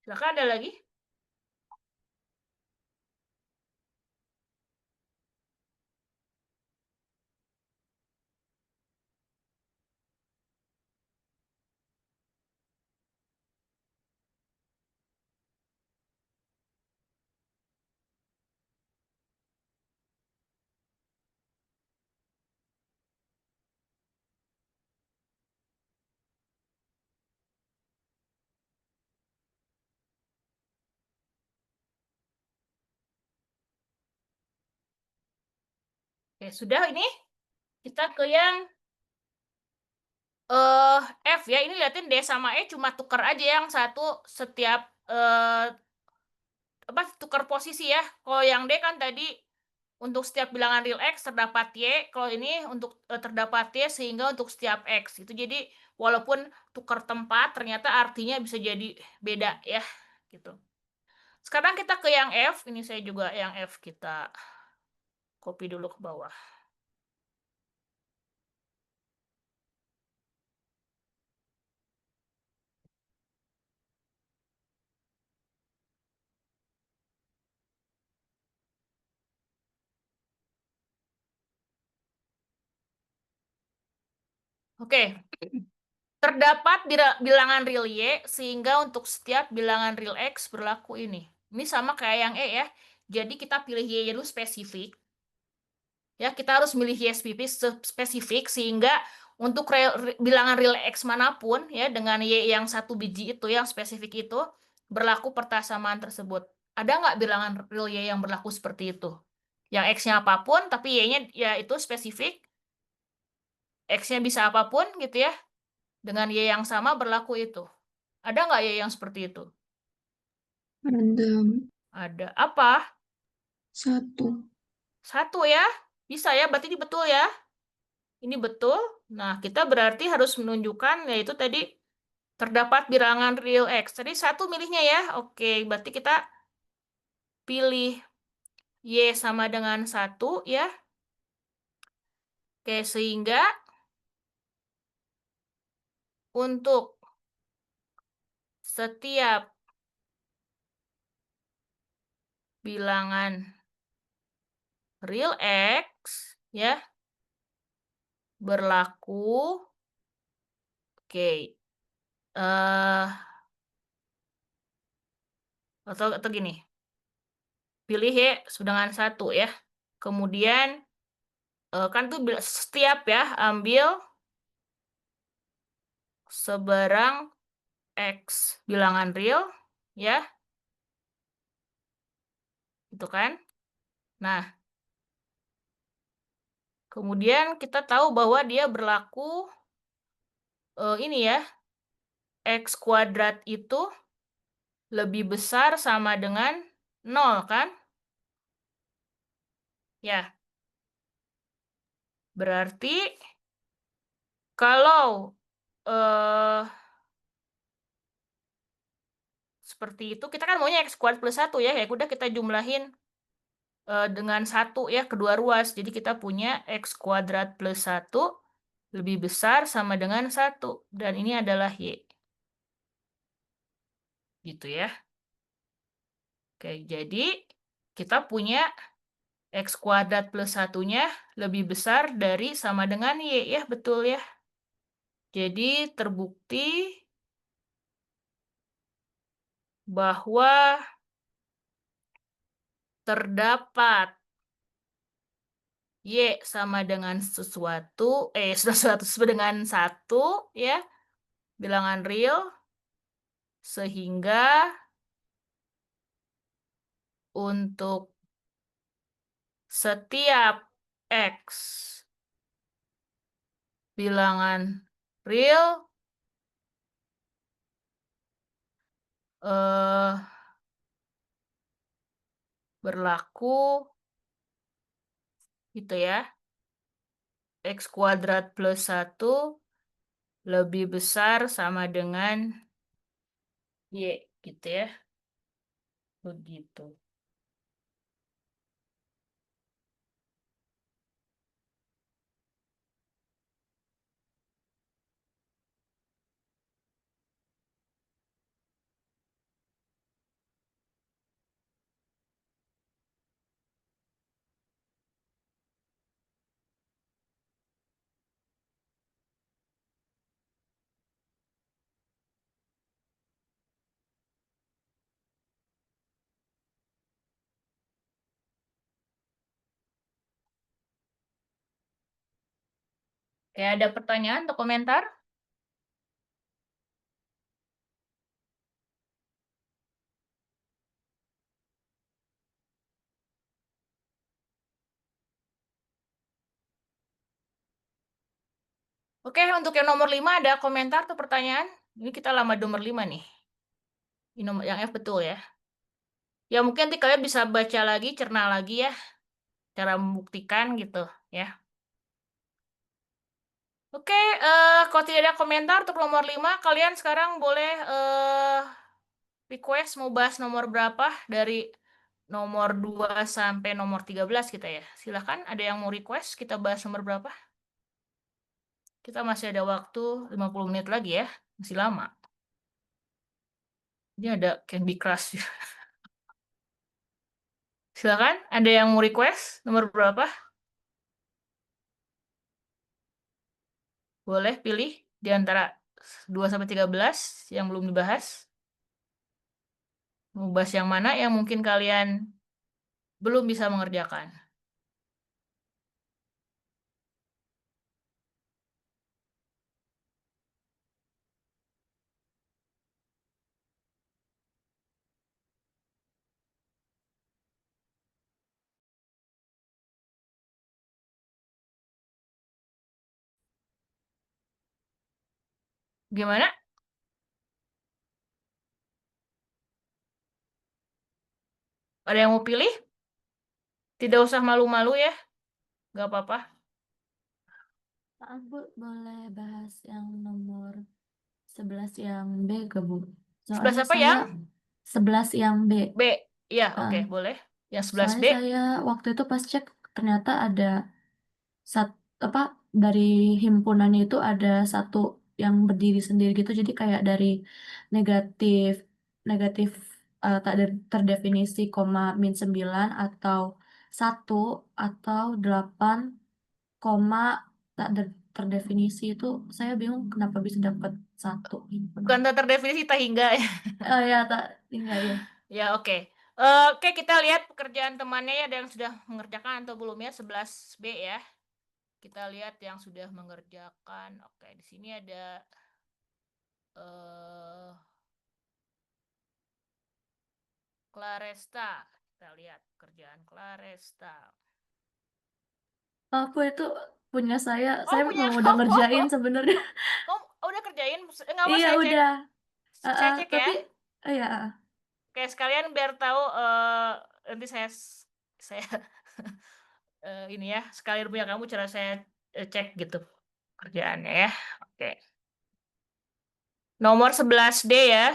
Silahkan ada lagi. Oke, sudah ini kita ke yang eh F ya. Ini liatin D sama E cuma tukar aja yang satu setiap apa tukar posisi ya. Kalau yang D kan tadi untuk setiap bilangan real X terdapat Y, kalau ini untuk terdapat Y sehingga untuk setiap X. Itu jadi walaupun tukar tempat ternyata artinya bisa jadi beda ya gitu. Sekarang kita ke yang F, ini saya juga yang F kita copy dulu ke bawah. Oke. Terdapat bilangan real Y sehingga untuk setiap bilangan real X berlaku ini. Ini sama kayak yang E ya. Jadi kita pilih Y dulu spesifik. Ya, kita harus milih Y spesifik sehingga untuk bilangan real X manapun ya dengan Y yang satu biji itu yang spesifik itu berlaku persamaan tersebut. Ada nggak bilangan real Y yang berlaku seperti itu? Yang X-nya apapun tapi Y-nya ya itu spesifik. X-nya bisa apapun gitu ya. Dengan Y yang sama berlaku itu. Ada nggak Y yang seperti itu? Random. Ada. Apa? 1. Satu ya. Bisa ya, berarti ini betul ya. Ini betul. Nah, kita berarti harus menunjukkan yaitu tadi terdapat bilangan real X. Tadi satu milihnya ya. Oke, berarti kita pilih Y sama dengan satu ya. Oke, sehingga untuk setiap bilangan real X ya berlaku. Oke. Atau gini. Pilih Y dengan satu ya. Kemudian kan tuh setiap ya ambil sebarang X bilangan real ya. Gitu kan? Nah, kemudian kita tahu bahwa dia berlaku ini ya. X kuadrat itu lebih besar sama dengan 0 kan? Ya. Berarti kalau seperti itu kita kan maunya X kuadrat plus 1 ya. Ya udah kita jumlahin dengan 1 ya kedua ruas. Jadi kita punya X kuadrat plus 1 lebih besar sama dengan 1. Dan ini adalah Y. Gitu ya. Oke, jadi kita punya X kuadrat plus 1-nya lebih besar dari sama dengan Y. Ya, betul ya. Jadi terbukti bahwa terdapat Y sama dengan sesuatu, sesuatu sama dengan 1 ya, bilangan real, sehingga untuk setiap X bilangan real, eh, berlaku gitu ya, X kuadrat plus 1 lebih besar sama dengan Y gitu ya, begitu. Oke, ada pertanyaan atau komentar? Oke, untuk yang nomor 5 ada komentar atau pertanyaan? Ini kita lama nomor 5 nih. Ini nomor yang F betul ya. Ya mungkin nanti kalian bisa baca lagi, cerna lagi ya, cara membuktikan gitu ya. Oke, kalau tidak ada komentar untuk nomor 5, kalian sekarang boleh request mau bahas nomor berapa dari nomor 2 sampai nomor 13 kita ya. Silahkan, ada yang mau request kita bahas nomor berapa? Kita masih ada waktu 50 menit lagi ya, masih lama. Ini ada Candy Crush. Silakan, ada yang mau request nomor berapa? Boleh pilih di antara 2 sampai 13 yang belum dibahas. Mau bahas yang mana yang mungkin kalian belum bisa mengerjakan? Gimana? Ada yang mau pilih? Tidak usah malu-malu ya. Nggak apa-apa. Maaf Bu, boleh bahas yang nomor 11 yang B ke Bu? 11 Soalnya apa saya yang? 11 yang B. B. Iya, oke, Ah, boleh. Yang 11B. soalnya saya waktu itu pas cek ternyata ada apa dari himpunannya itu ada satu yang berdiri sendiri gitu. Jadi kayak dari negatif negatif tak terdefinisi koma min 9 atau 1 atau 8 koma tak terdefinisi itu saya bingung kenapa bisa dapat satu himpunan. Bukan terdefinisi tak hingga ya. Oh ya tak tinggal ya. Ya, oke. Oke, kita lihat pekerjaan temannya ya, ada yang sudah mengerjakan atau belum ya, 11B ya. Kita lihat yang sudah mengerjakan. Oke, di sini ada Claresta. Kita lihat pekerjaan Claresta. Aku itu punya saya Oh, punya memang udah kamu. ngerjain sebenarnya. Kamu udah kerjain? Nggak apa, Iya saya cek. udah. Saya cek ya. Tapi ya Oke, sekalian biar tahu nanti saya ini ya, sekalian punya kamu cara saya cek gitu kerjaannya ya. Oke. Nomor 11D ya.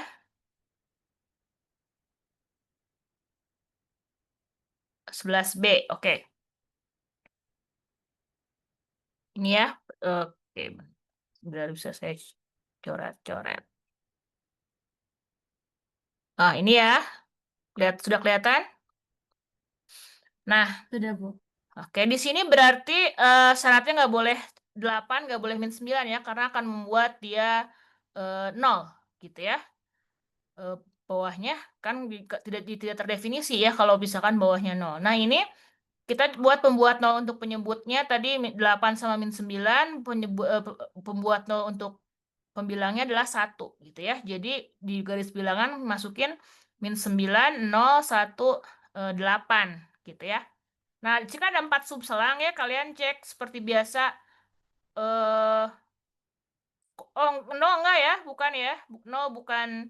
11B. Oke. Ini ya. Oke. Biar bisa saya coret-coret. Ah, ini ya. Sudah kelihatan? Nah, sudah Bu. oke, di sini berarti syaratnya nggak boleh 8, nggak boleh min 9 ya, karena akan membuat dia 0 gitu ya. Bawahnya kan tidak terdefinisi ya kalau misalkan bawahnya 0. Nah, ini kita buat pembuat nol untuk penyebutnya tadi 8 sama min 9, pembuat nol untuk pembilangnya adalah 1 gitu ya. Jadi di garis bilangan masukin min 9, 0, 1, 8 gitu ya. Nah, jika ada 4 subselang ya, kalian cek seperti biasa. eh oh, no enggak ya, bukan ya. No bukan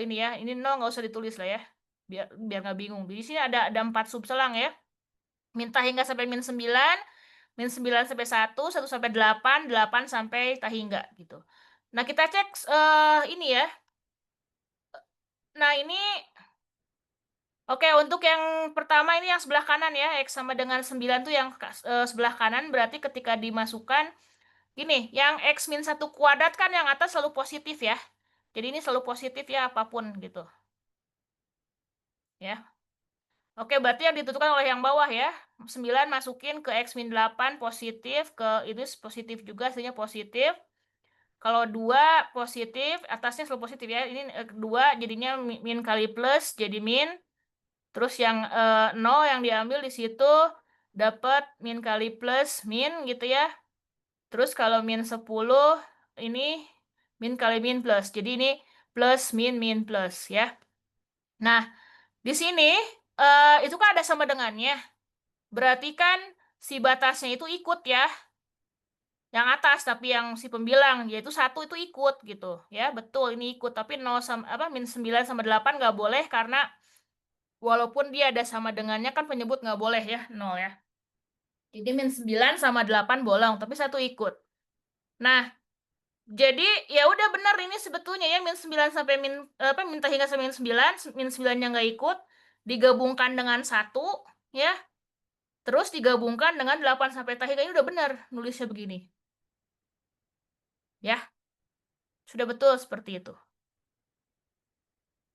ini ya. Ini no nggak usah ditulis lah ya. Biar nggak bingung. Di sini ada 4 subselang ya. Min hingga sampai min 9, min 9 sampai 1, 1 sampai 8, 8 sampai tahingga gitu. Nah, kita cek ini ya. Nah, ini oke, untuk yang pertama ini yang sebelah kanan ya, X sama dengan 9 tuh yang sebelah kanan, berarti ketika dimasukkan, gini, yang X min 1 kuadrat kan yang atas selalu positif ya. Jadi ini selalu positif ya, apapun gitu. Ya. Oke, berarti yang ditentukan oleh yang bawah ya. 9 masukin ke X min 8 positif, ke ini positif juga, hasilnya positif. Kalau 2 positif, atasnya selalu positif ya. Ini 2 jadinya min kali plus, jadi min. Terus yang 0 yang diambil di situ dapat min kali plus min gitu ya. Terus kalau min 10 ini min kali min plus. Jadi ini plus min min plus ya. Nah, di sini itu kan ada sama dengannya. Berarti kan si batasnya itu ikut ya. Yang atas tapi yang si pembilang yaitu 1 itu ikut gitu ya. Betul ini ikut tapi 0 sama apa min 9 sama 8 nggak boleh karena walaupun dia ada sama dengannya kan penyebut nggak boleh ya, 0 ya. Jadi min 9 sama 8 bolong, tapi 1 ikut. Nah, jadi ya udah benar ini sebetulnya ya min 9 sampai min apa minta hingga sampai min 9-nya nggak ikut, digabungkan dengan 1 ya. Terus digabungkan dengan 8 sampai tahingga ini udah benar nulisnya begini. Ya. Sudah betul seperti itu.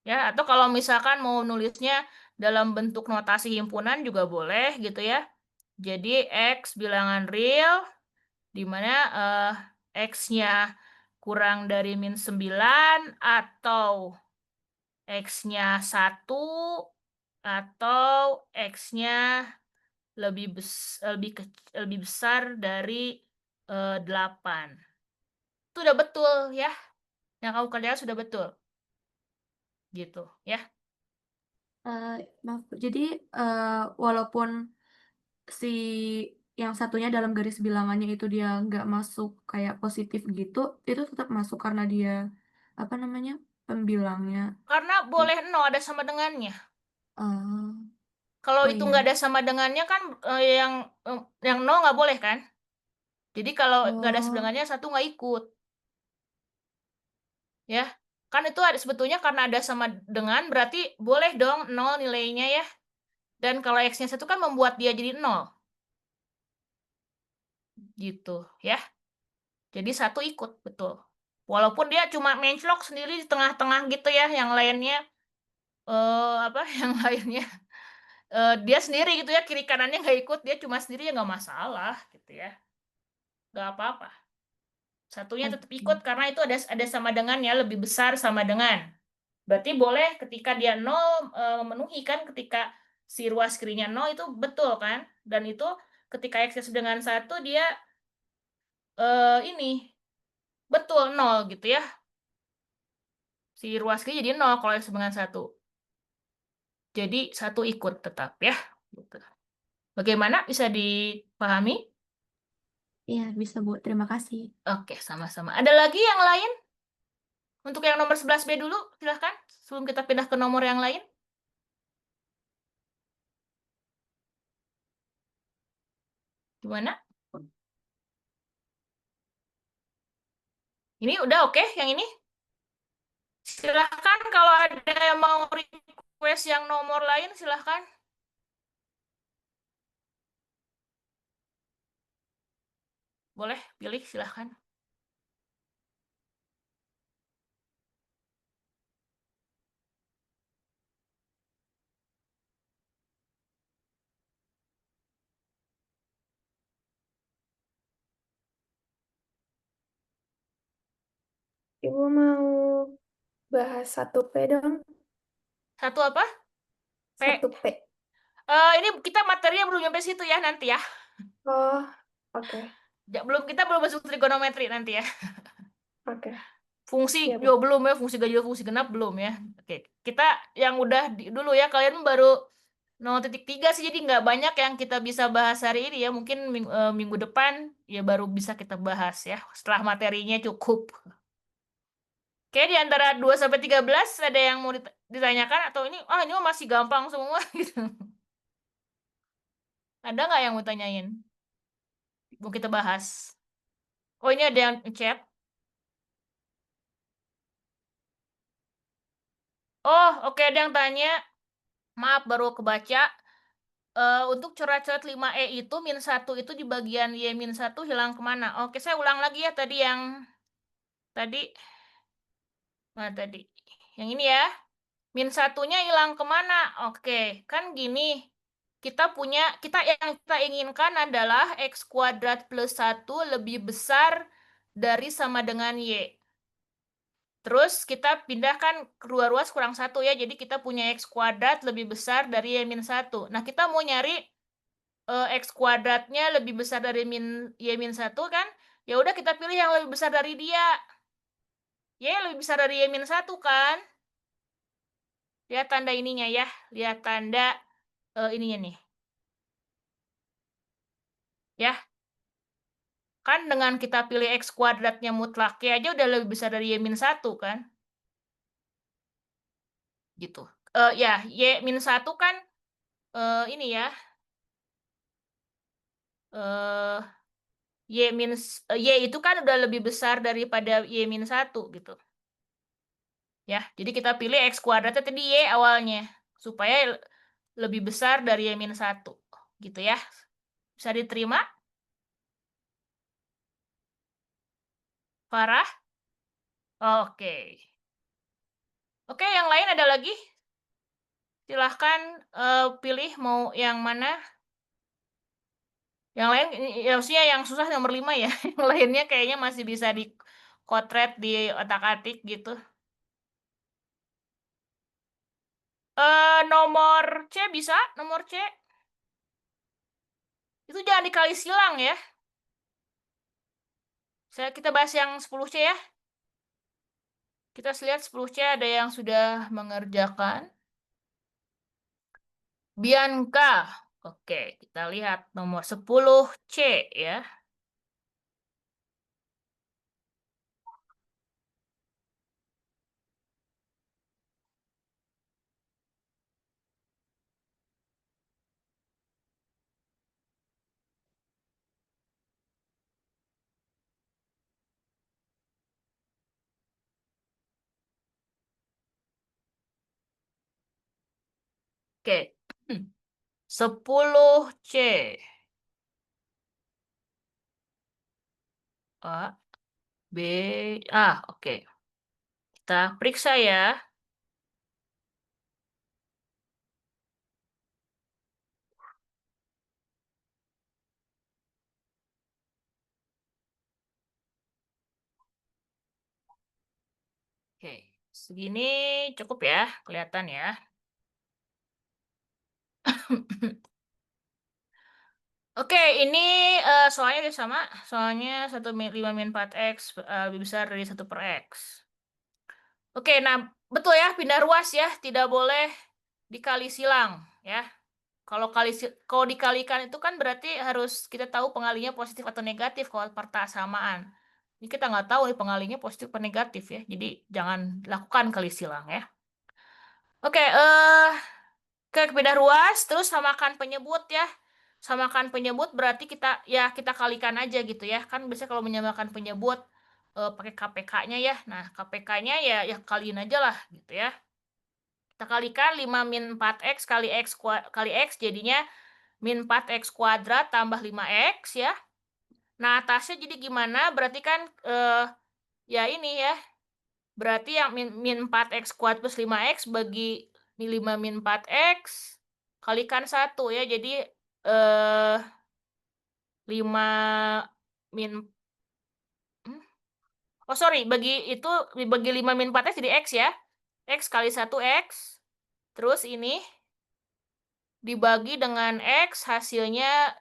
Ya, atau kalau misalkan mau nulisnya dalam bentuk notasi himpunan juga boleh gitu ya. Jadi X bilangan real di mana X-nya kurang dari min 9 atau X-nya 1 atau X-nya lebih besar dari 8. Itu udah betul ya. Yang kamu kerjakan sudah betul. Gitu ya. Maaf, jadi walaupun si yang satunya dalam garis bilangannya itu dia nggak masuk kayak positif gitu, itu tetap masuk karena dia apa namanya pembilangnya. Karena boleh nol ada sama dengannya. eh Kalau oh itu iya, nggak ada sama dengannya kan yang nol nggak boleh kan? Jadi kalau nggak ada sama oh dengannya satu nggak ikut, ya. Kan itu ada sebetulnya karena ada sama dengan berarti boleh dong nol nilainya ya. Dan kalau x-nya satu kan membuat dia jadi nol, gitu ya. Jadi satu ikut betul. Walaupun dia cuma menclok sendiri di tengah-tengah gitu ya, yang lainnya apa? Yang lainnya dia sendiri gitu ya kiri kanannya nggak ikut dia cuma sendiri ya nggak masalah gitu ya nggak apa-apa satunya tetap ikut oke. karena itu ada sama dengannya lebih besar sama dengan berarti boleh ketika dia nol memenuhi kan ketika si ruas kirinya nol itu betul kan dan itu ketika x dengan 1 dia ini betul nol gitu ya si ruas kiri jadi nol kalau x dengan 1 jadi 1 ikut tetap ya gitu. Bagaimana bisa dipahami? Iya bisa Bu, terima kasih. Oke, sama-sama. Ada lagi yang lain? Untuk yang nomor 11B dulu, silahkan. Sebelum kita pindah ke nomor yang lain. Gimana? Ini udah oke yang ini? Silahkan kalau ada yang mau request yang nomor lain, silahkan. Boleh pilih, silahkan. Ibu mau bahas 1P dong? Satu apa? P. 1P. Ini kita materinya belum nyampe situ ya nanti ya. Oh, oke. Kita belum masuk trigonometri nanti ya. Oke. Fungsi Iya, Bu. juga belum ya, fungsi ganjil, fungsi genap belum ya. Oke, kita yang udah dulu ya, kalian baru 0,3 sih, jadi nggak banyak yang kita bisa bahas hari ini ya. Mungkin minggu depan ya baru bisa kita bahas ya, setelah materinya cukup. Oke, di antara 2 sampai 13 ada yang mau ditanyakan atau ini mah masih gampang semua gitu. Ada nggak yang mau tanyain? Mau kita bahas. Oh, ini ada yang chat. Oh, oke, ada yang tanya. Maaf, baru kebaca. Untuk coret-coret 5E itu, -1 itu di bagian Y-1 hilang kemana? Oke, saya ulang lagi ya tadi yang... Tadi... Mana tadi? Yang ini ya. -1-nya hilang kemana? Oke, kan gini. Yang kita inginkan adalah X kuadrat plus 1 lebih besar dari sama dengan Y. Terus kita pindahkan kedua ruas kurang 1 ya. Jadi kita punya X kuadrat lebih besar dari Y-1. Nah, kita mau nyari X kuadratnya lebih besar dari Y-1 kan? Ya udah kita pilih yang lebih besar dari dia. Y lebih besar dari Y-1 kan? Lihat tanda ininya ya. Lihat tanda ininya nih. Ya. Kan dengan kita pilih X kuadratnya mutlak Y aja udah lebih besar dari Y-1 kan? Gitu. Ya, Y-1 kan ini ya. eh Y itu kan udah lebih besar daripada Y-1 gitu. Ya, jadi kita pilih X kuadratnya tadi Y awalnya. Supaya lebih besar dari Y-1. Gitu ya. Bisa diterima? Farah? Oke. Oke, yang lain ada lagi? Silahkan pilih mau yang mana. Yang lain, ya maksudnya yang susah nomor 5 ya. Yang lainnya kayaknya masih bisa dikotret di otak-atik gitu. Nomor C bisa? Nomor C? Itu jangan dikali silang ya. Kita bahas yang 10C ya. Kita lihat 10C ada yang sudah mengerjakan. Bianca. Oke, kita lihat nomor 10C ya. Oke. 10C. A, B, oke. Kita periksa ya. Oke, segini cukup ya, kelihatan ya. Oke, ini soalnya udah sama. Soalnya 1/5-4x lebih besar dari 1/x. Oke, nah betul ya, pindah ruas ya. Tidak boleh dikali silang ya. Kalau dikalikan itu kan berarti harus kita tahu pengalinya positif atau negatif kalau persamaan. Ini kita nggak tahu nih pengalinya positif atau negatif ya. Jadi jangan lakukan kali silang ya. Oke, ke pindah ruas, terus samakan penyebut ya. Samakan penyebut berarti kita kalikan aja gitu ya. Kan biasanya kalau menyamakan penyebut pakai KPK-nya ya. Nah, KPK-nya ya kaliin aja lah gitu ya. Kita kalikan 5-4x kali x jadinya -4x kuadrat tambah 5x ya. Nah, atasnya jadi gimana? Berarti kan ya ini ya. Berarti yang -4x kuadrat plus 5x bagi 5-4x kalikan 1 ya. Jadi 5 min Oh, sorry, bagi 5-4x jadi x ya. X kali 1x. Terus ini dibagi dengan X, hasilnya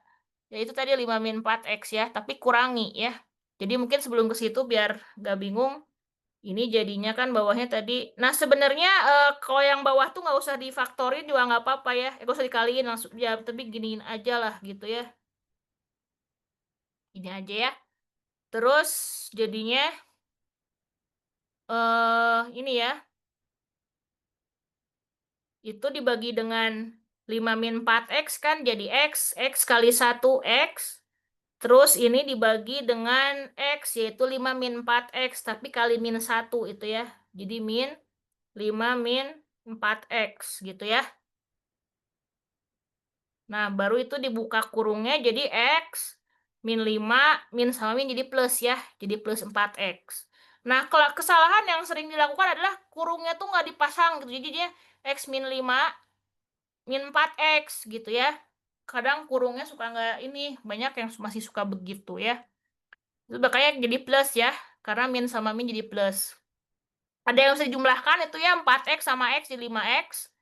yaitu tadi 5 min 4X ya, tapi kurangi ya. Jadi mungkin sebelum ke situ biar nggak bingung, ini jadinya kan bawahnya tadi. Nah sebenarnya kalau yang bawah tuh nggak usah difaktorin juga nggak apa-apa ya. Nggak usah dikaliin langsung ya, tapi giniin aja lah gitu ya. Ini aja ya. Terus jadinya ini ya. Itu dibagi dengan 5 min 4X kan jadi X kali 1X. Terus ini dibagi dengan X yaitu 5 min 4X. Tapi kali min 1 itu ya. Jadi min 5 min 4X gitu ya. Nah baru itu dibuka kurungnya jadi X min 5 min sama min jadi plus ya. Jadi plus 4X. Nah kalau kesalahan yang sering dilakukan adalah kurungnya tuh nggak dipasang gitu. Jadi dia X min 5 min 4X gitu ya. Kadang kurungnya suka nggak ini, banyak yang masih suka begitu ya. Itu makanya jadi plus ya, karena min sama min jadi plus. Ada yang bisa dijumlahkan itu ya, 4X sama X jadi 5X.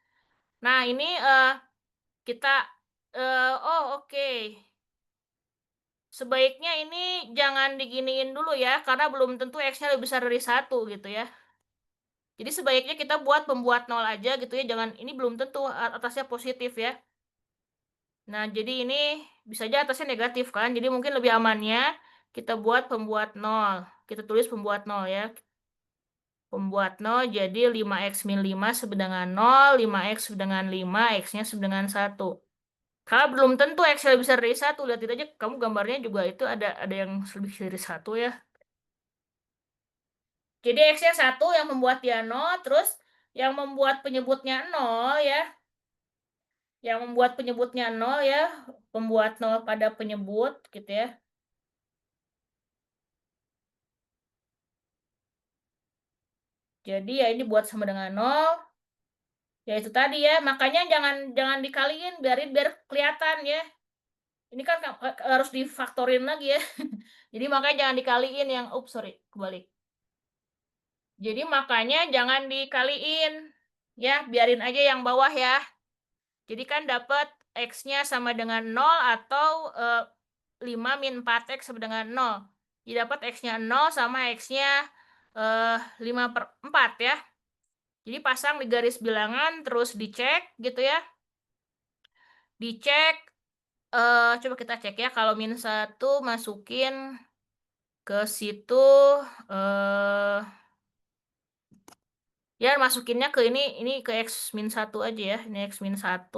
Nah ini kita, oke. Sebaiknya ini jangan diginiin dulu ya, karena belum tentu X-nya lebih besar dari 1 gitu ya. Jadi sebaiknya kita buat pembuat 0 aja gitu ya, jangan, ini belum tentu atasnya positif ya. Nah, jadi ini bisa aja atasnya negatif kan. Jadi mungkin lebih amannya kita buat pembuat 0. Kita tulis pembuat 0 ya. Pembuat 0 jadi 5X min 5 sama dengan 0, 5X dengan 5, X-nya sama dengan 1. Kalau belum tentu X lebih besar dari 1, lihat aja kamu gambarnya juga itu ada yang lebih dari 1 ya. Jadi X-nya 1 yang membuat dia 0, terus yang membuat penyebutnya 0 ya. Yang membuat penyebutnya 0 ya, pembuat 0 pada penyebut gitu ya. Jadi ya ini buat sama dengan 0. Ya itu tadi ya, makanya jangan dikaliin, biar kelihatan ya. Ini kan harus difaktorin lagi ya. Jadi makanya jangan dikaliin yang sorry, kebalik. Jadi makanya jangan dikaliin. Ya, biarin aja yang bawah ya. Jadi kan dapat X-nya sama dengan 0 atau 5 min 4X sama dengan 0. Jadi dapat X-nya 0 sama X-nya 5/4 ya. Jadi pasang di garis bilangan, terus dicek gitu ya. Dicek, coba kita cek ya. Kalau min 1 masukin ke situ, ya masukinnya ke ini ke X min 1 aja ya. Ini X min 1.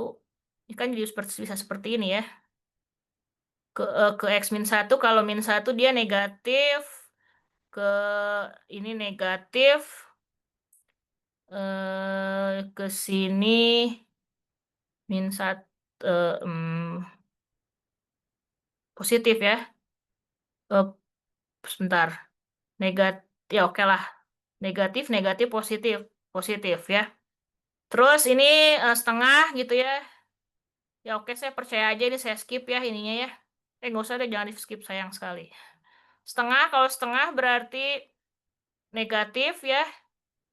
Ini kan jadi bisa seperti ini ya. Ke X min 1, kalau min 1 dia negatif, ke ini negatif, ke sini min 1 positif ya. Sebentar. Negatif ya, oke lah. Negatif negatif positif positif ya. Terus ini setengah gitu ya. Ya oke, saya percaya aja, ini saya skip ya ininya ya. Nggak usah deh, jangan di skip, sayang sekali. Setengah, kalau setengah berarti negatif ya.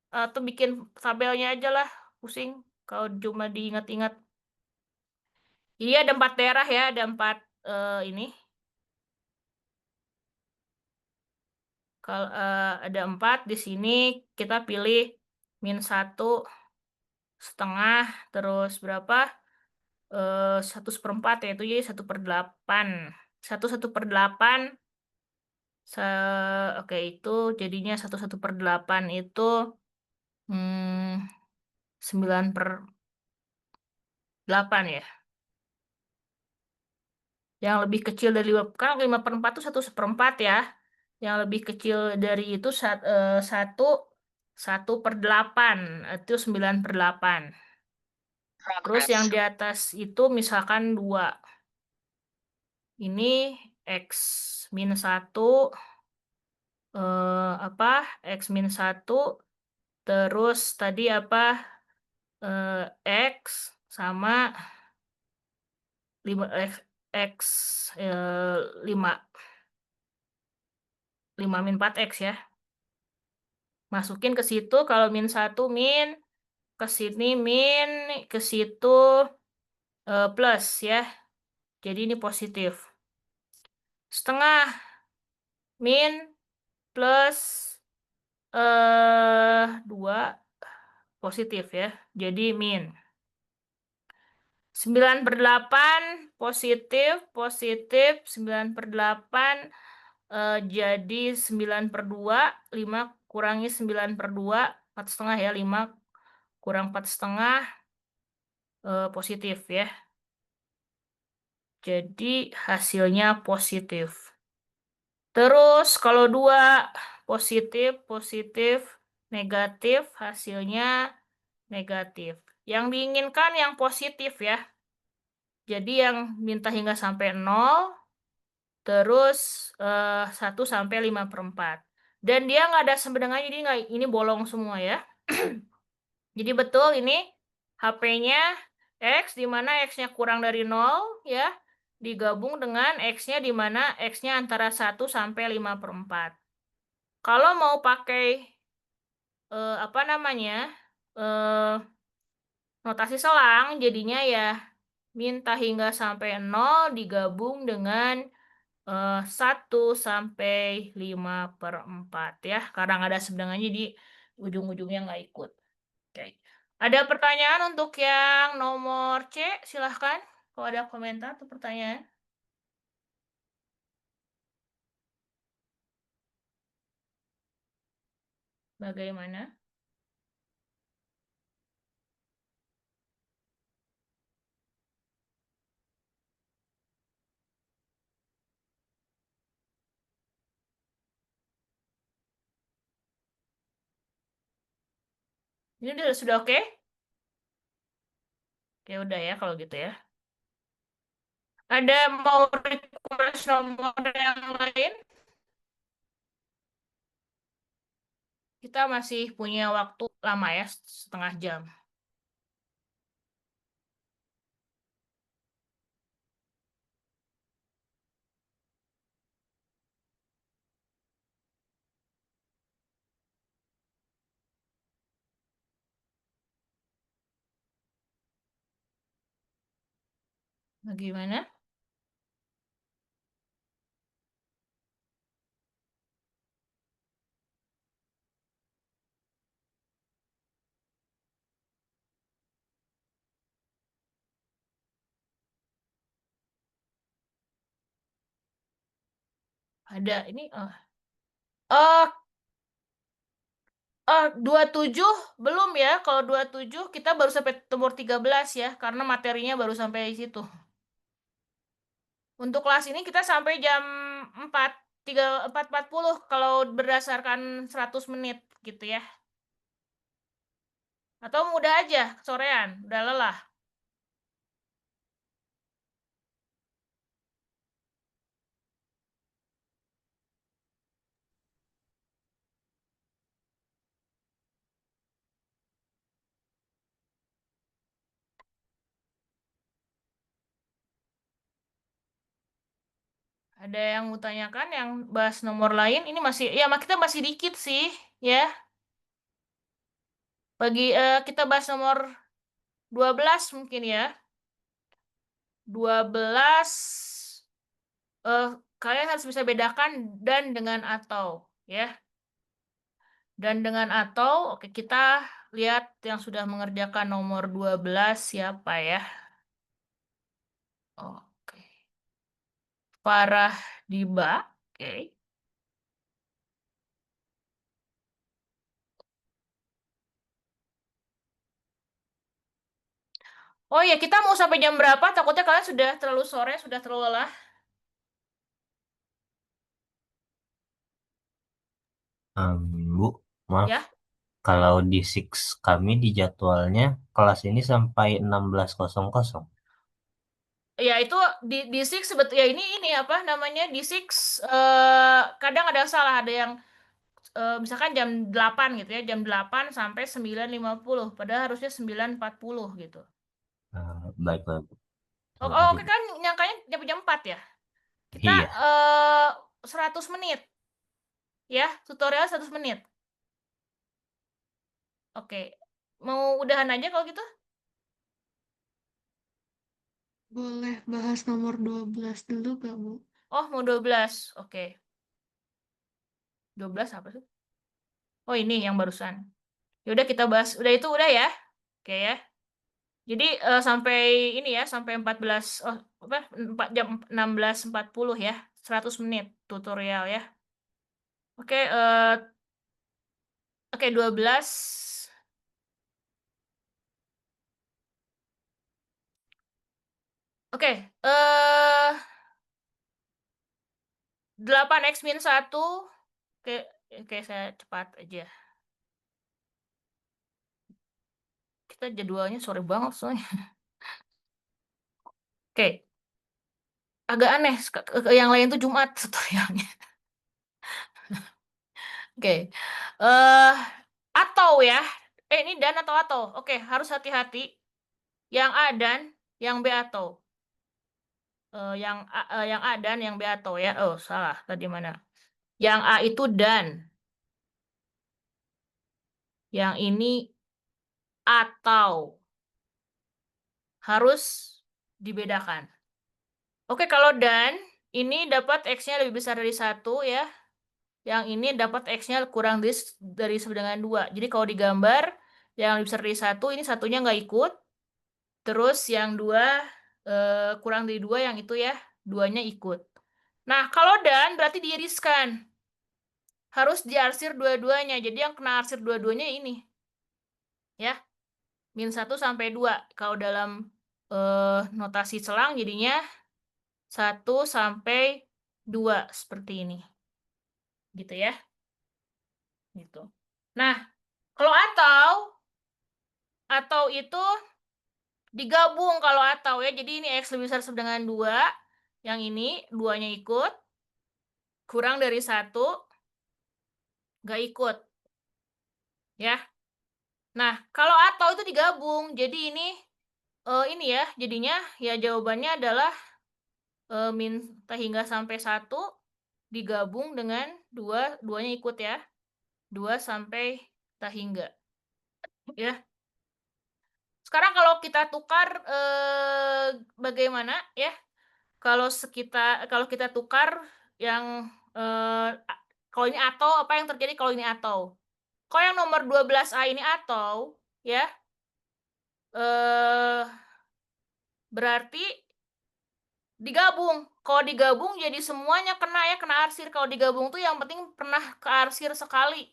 Atau bikin tabelnya aja lah, pusing kalau cuma diingat-ingat. Jadi ada 4 daerah ya, ada 4 ini. Kalau ada 4 di sini, kita pilih min 1 setengah, terus berapa? 1/4 ya, itu jadi 1/8. 1/8. Oke, itu jadinya 1/8 itu 9/8 ya. Yang lebih kecil dari 5, kan 5/4 itu 1/4 ya. Yang lebih kecil dari itu 1/8 itu 9/8. Terus yang di atas itu misalkan 2. Ini X min 1, X min 1, terus tadi apa, X sama 5 X 5 min 4X ya. Masukin ke situ, kalau min 1 min, ke sini min, ke situ plus ya. Jadi ini positif. Setengah min plus 2 positif ya. Jadi min. 9/8 positif, positif, 9/8 jadi 9/2, 5 kurangi 9/2, 4,5 ya, 5 kurang 4,5 positif ya. Jadi hasilnya positif. Terus kalau 2 positif, positif, negatif, hasilnya negatif. Yang diinginkan yang positif ya. Jadi yang minta hingga sampai 0, terus 1 sampai 5/4. Dan dia nggak ada sebenarnya, jadi nggak, ini bolong semua ya. Jadi betul ini HP-nya X, di mana X-nya kurang dari 0 ya, digabung dengan X-nya di mana X-nya antara 1 sampai 5/4. Kalau mau pakai apa namanya, notasi selang, jadinya ya minta hingga sampai 0 digabung dengan 1 sampai 5/4 ya. Karena nggak ada sebenarnya, jadi ujung-ujungnya nggak ikut. Oke. Ada pertanyaan untuk yang nomor C? Silahkan. Kalau ada komentar atau pertanyaan. Bagaimana? Ini sudah oke? Ya udah ya kalau gitu ya. Ada mau request nomor yang lain? Kita masih punya waktu lama ya, setengah jam. Bagaimana? Ada ini. 27 belum ya. Kalau 27 kita baru sampai nomor 13 ya, karena materinya baru sampai situ. Untuk kelas ini kita sampai jam 4:40 kalau berdasarkan 100 menit gitu ya. Atau mudah aja, sorean, udah lelah. Ada yang mau tanyakan yang bahas nomor lain? Ini masih, ya kita masih dikit sih ya. Bagi kita bahas nomor 12 mungkin ya. 12 kalian harus bisa bedakan dan dengan atau ya. Dan dengan atau, oke, kita lihat yang sudah mengerjakan nomor 12 siapa ya. Oke. Farah Diba. Oke. Oh ya, kita mau sampai jam berapa? Takutnya kalian sudah terlalu sore, sudah terlalu lelah. Bu, maaf. Ya. Kalau di Six kami di jadwalnya kelas ini sampai 16.00. Ya itu di Six sebetulnya ini apa namanya, di Six kadang ada salah, ada yang misalkan jam 8 gitu ya, jam 8 sampai 9:50, padahal harusnya 9:40 gitu. Baik, baik. Oh, Terima oh, kasih. oke kan nyangkanya jam 4 ya. Kita Iya. 100 menit ya, tutorial 100 menit. Oke. Mau udahan aja kalau gitu? Boleh bahas nomor 12 dulu gak, Bu? Oh, mau 12. Oke. 12 apa sih? Oh, ini yang barusan. Ya udah kita bahas. Udah itu udah ya. Oke ya. Jadi sampai ini ya, sampai 14 apa 4 jam 16.40 ya. 100 menit tutorial ya. Oke, 12. Oke, 8x min 1. Oke, saya cepat aja. Kita jadwalnya sore banget soalnya. Oke. Agak aneh, yang lain tuh Jumat tutorialnya. Oke. eh atau ya. Ini dan atau. Oke, harus hati-hati. Yang A dan yang B atau. Yang A dan yang B atau ya. Oh, salah. Tadi mana? Yang A itu dan. Yang ini atau. Harus dibedakan. Oke, kalau dan ini dapat X-nya lebih besar dari 1 ya. Yang ini dapat X-nya kurang dari 1 dengan 2. Jadi kalau digambar, yang lebih besar dari 1, ini satunya nggak ikut. Terus yang 2 kurang dari 2, yang itu ya, 2-nya ikut. Nah, kalau dan berarti diiriskan. Harus diarsir dua-duanya. Jadi yang kena arsir dua-duanya ini. Ya, min 1 sampai 2. Kalau dalam notasi selang jadinya 1 sampai 2 seperti ini. Gitu ya. Gitu. Nah, kalau atau itu digabung kalau atau ya. Jadi ini X lebih besar dengan 2. Yang ini 2-nya ikut. Kurang dari 1 nggak ikut. Ya. Nah, kalau atau itu digabung. Jadi ini ya, jadinya ya jawabannya adalah min hingga sampai 1 digabung dengan 2, 2-nya ikut ya. 2 sampai hingga. Ya. Sekarang kalau kita tukar bagaimana ya? Kalau kita tukar yang kalau ini atau apa yang terjadi kalau ini atau? Kalau yang nomor 12A ini atau ya berarti digabung. Kalau digabung jadi semuanya kena ya, kena arsir. Kalau digabung tuh yang penting pernah ke arsir sekali.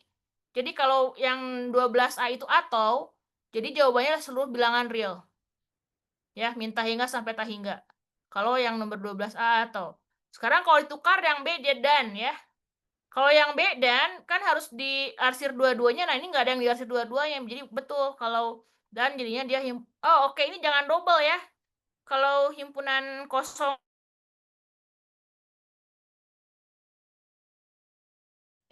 Jadi kalau yang 12A itu atau, jadi jawabannya seluruh bilangan real. Ya, minta hingga sampai tak hingga. Kalau yang nomor 12A atau. Sekarang kalau ditukar yang B dia dan ya. Kalau yang B dan kan harus diarsir dua-duanya. Nah, ini nggak ada yang diarsir dua-duanya. Jadi betul kalau dan jadinya dia oh oke, ini jangan double ya. Kalau himpunan kosong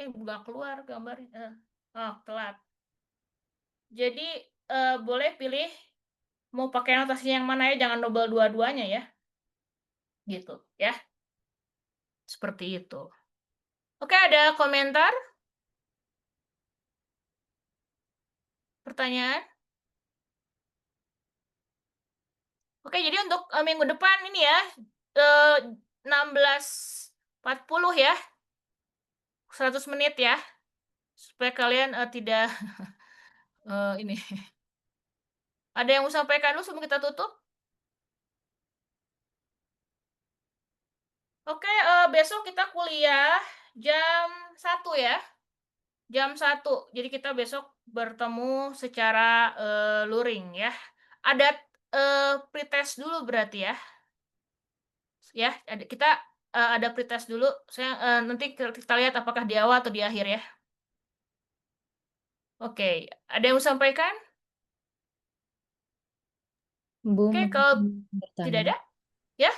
nggak keluar gambarnya. Oh, telat. Jadi boleh pilih mau pakai notasi yang mana ya, jangan double dua-duanya ya. Gitu ya. Seperti itu. Oke, ada komentar? Pertanyaan? Oke, jadi untuk minggu depan ini ya 16.40 ya. 100 menit ya. Supaya kalian tidak ini. Ada yang mau sampaikan dulu sebelum kita tutup? Oke, besok kita kuliah jam 1 ya. Jam 1. Jadi kita besok bertemu secara luring ya. Ada pretest dulu berarti ya. Ya, kita ada pretest dulu. Saya nanti kita lihat apakah di awal atau di akhir ya. Oke, ada yang mau sampaikan? Bu, Oke, mau kalau bertanya. tidak ada, ya.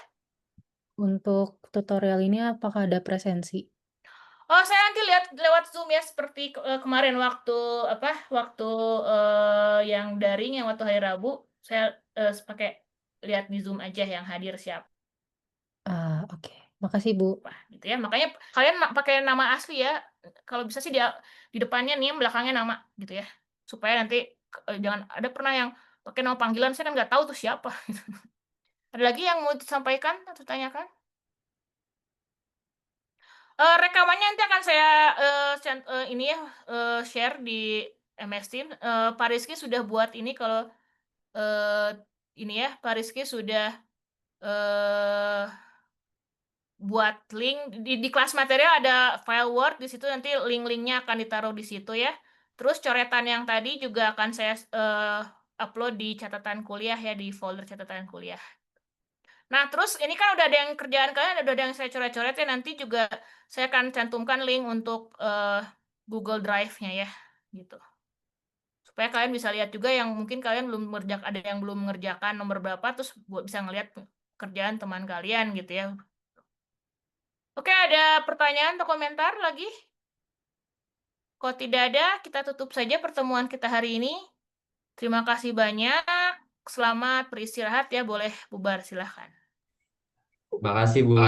Untuk tutorial ini apakah ada presensi? Oh, saya nanti lihat lewat Zoom ya, seperti kemarin waktu waktu yang daring yang waktu hari Rabu, saya pakai lihat di Zoom aja yang hadir siapa. Oke. Makasih, Bu. Gitu ya. Makanya kalian pakai nama asli ya. Kalau bisa sih dia di depannya nih, belakangnya nama gitu ya. Supaya nanti jangan ada pernah yang pakai nama panggilan, saya kan nggak tahu tuh siapa. Ada lagi yang mau disampaikan atau tanyakan? Rekamannya nanti akan saya ini ya share di MS Team. Pak Rizky sudah buat ini kalau ini ya Pak Rizky sudah buat link di kelas material ada file Word di situ, nanti link-linknya akan ditaruh di situ ya. Terus coretan yang tadi juga akan saya upload di catatan kuliah ya, di folder catatan kuliah. Nah, terus ini kan udah ada yang kerjaan kalian, udah ada yang saya coret-coret ya, nanti juga saya akan cantumkan link untuk Google Drive-nya ya, gitu. Supaya kalian bisa lihat juga yang mungkin kalian belum ada yang belum mengerjakan nomor berapa, terus bisa ngeliat kerjaan teman kalian gitu ya. Oke, ada pertanyaan atau komentar lagi? Kalau tidak ada, kita tutup saja pertemuan kita hari ini. Terima kasih banyak. Selamat beristirahat ya, boleh bubar silahkan. Makasih Bu.